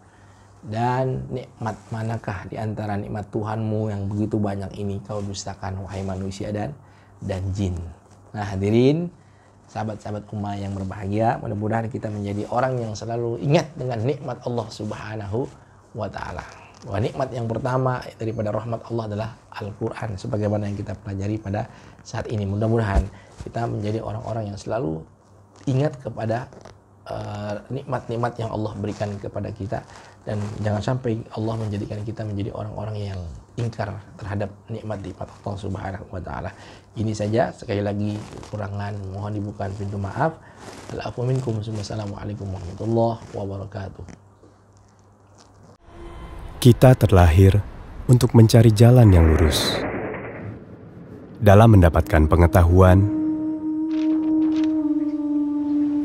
Dan nikmat manakah di antara nikmat Tuhanmu yang begitu banyak ini kau dustakan wahai manusia dan jin. Nah, hadirin, sahabat-sahabat ummah yang berbahagia, mudah-mudahan kita menjadi orang yang selalu ingat dengan nikmat Allah Subhanahu wa taala. Wah, nikmat yang pertama daripada rahmat Allah adalah Al-Quran, sebagaimana yang kita pelajari pada saat ini. Mudah-mudahan kita menjadi orang-orang yang selalu ingat kepada nikmat-nikmat yang Allah berikan kepada kita, dan jangan sampai Allah menjadikan kita menjadi orang-orang yang ingkar terhadap nikmat-nikmat Allah Subhanahu wa taala. Ini saja, sekali lagi kekurangan mohon dibukakan pintu maaf. Al-afwu minkum. Wassalamualaikum warahmatullahi wabarakatuh. Kita terlahir untuk mencari jalan yang lurus. Dalam mendapatkan pengetahuan,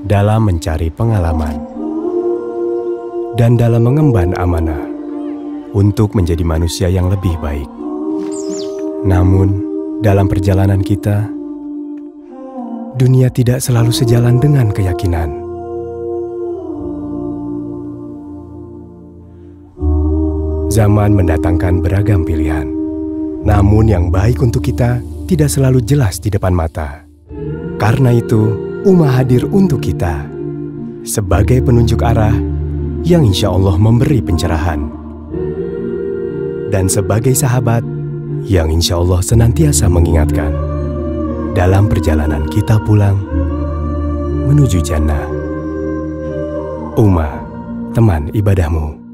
dalam mencari pengalaman, dan dalam mengemban amanah untuk menjadi manusia yang lebih baik. Namun, dalam perjalanan kita, dunia tidak selalu sejalan dengan keyakinan. Zaman mendatangkan beragam pilihan, namun yang baik untuk kita tidak selalu jelas di depan mata. Karena itu, Ummah hadir untuk kita sebagai penunjuk arah yang insya Allah memberi pencerahan, dan sebagai sahabat yang insya Allah senantiasa mengingatkan dalam perjalanan kita pulang menuju jannah. Ummah, teman ibadahmu.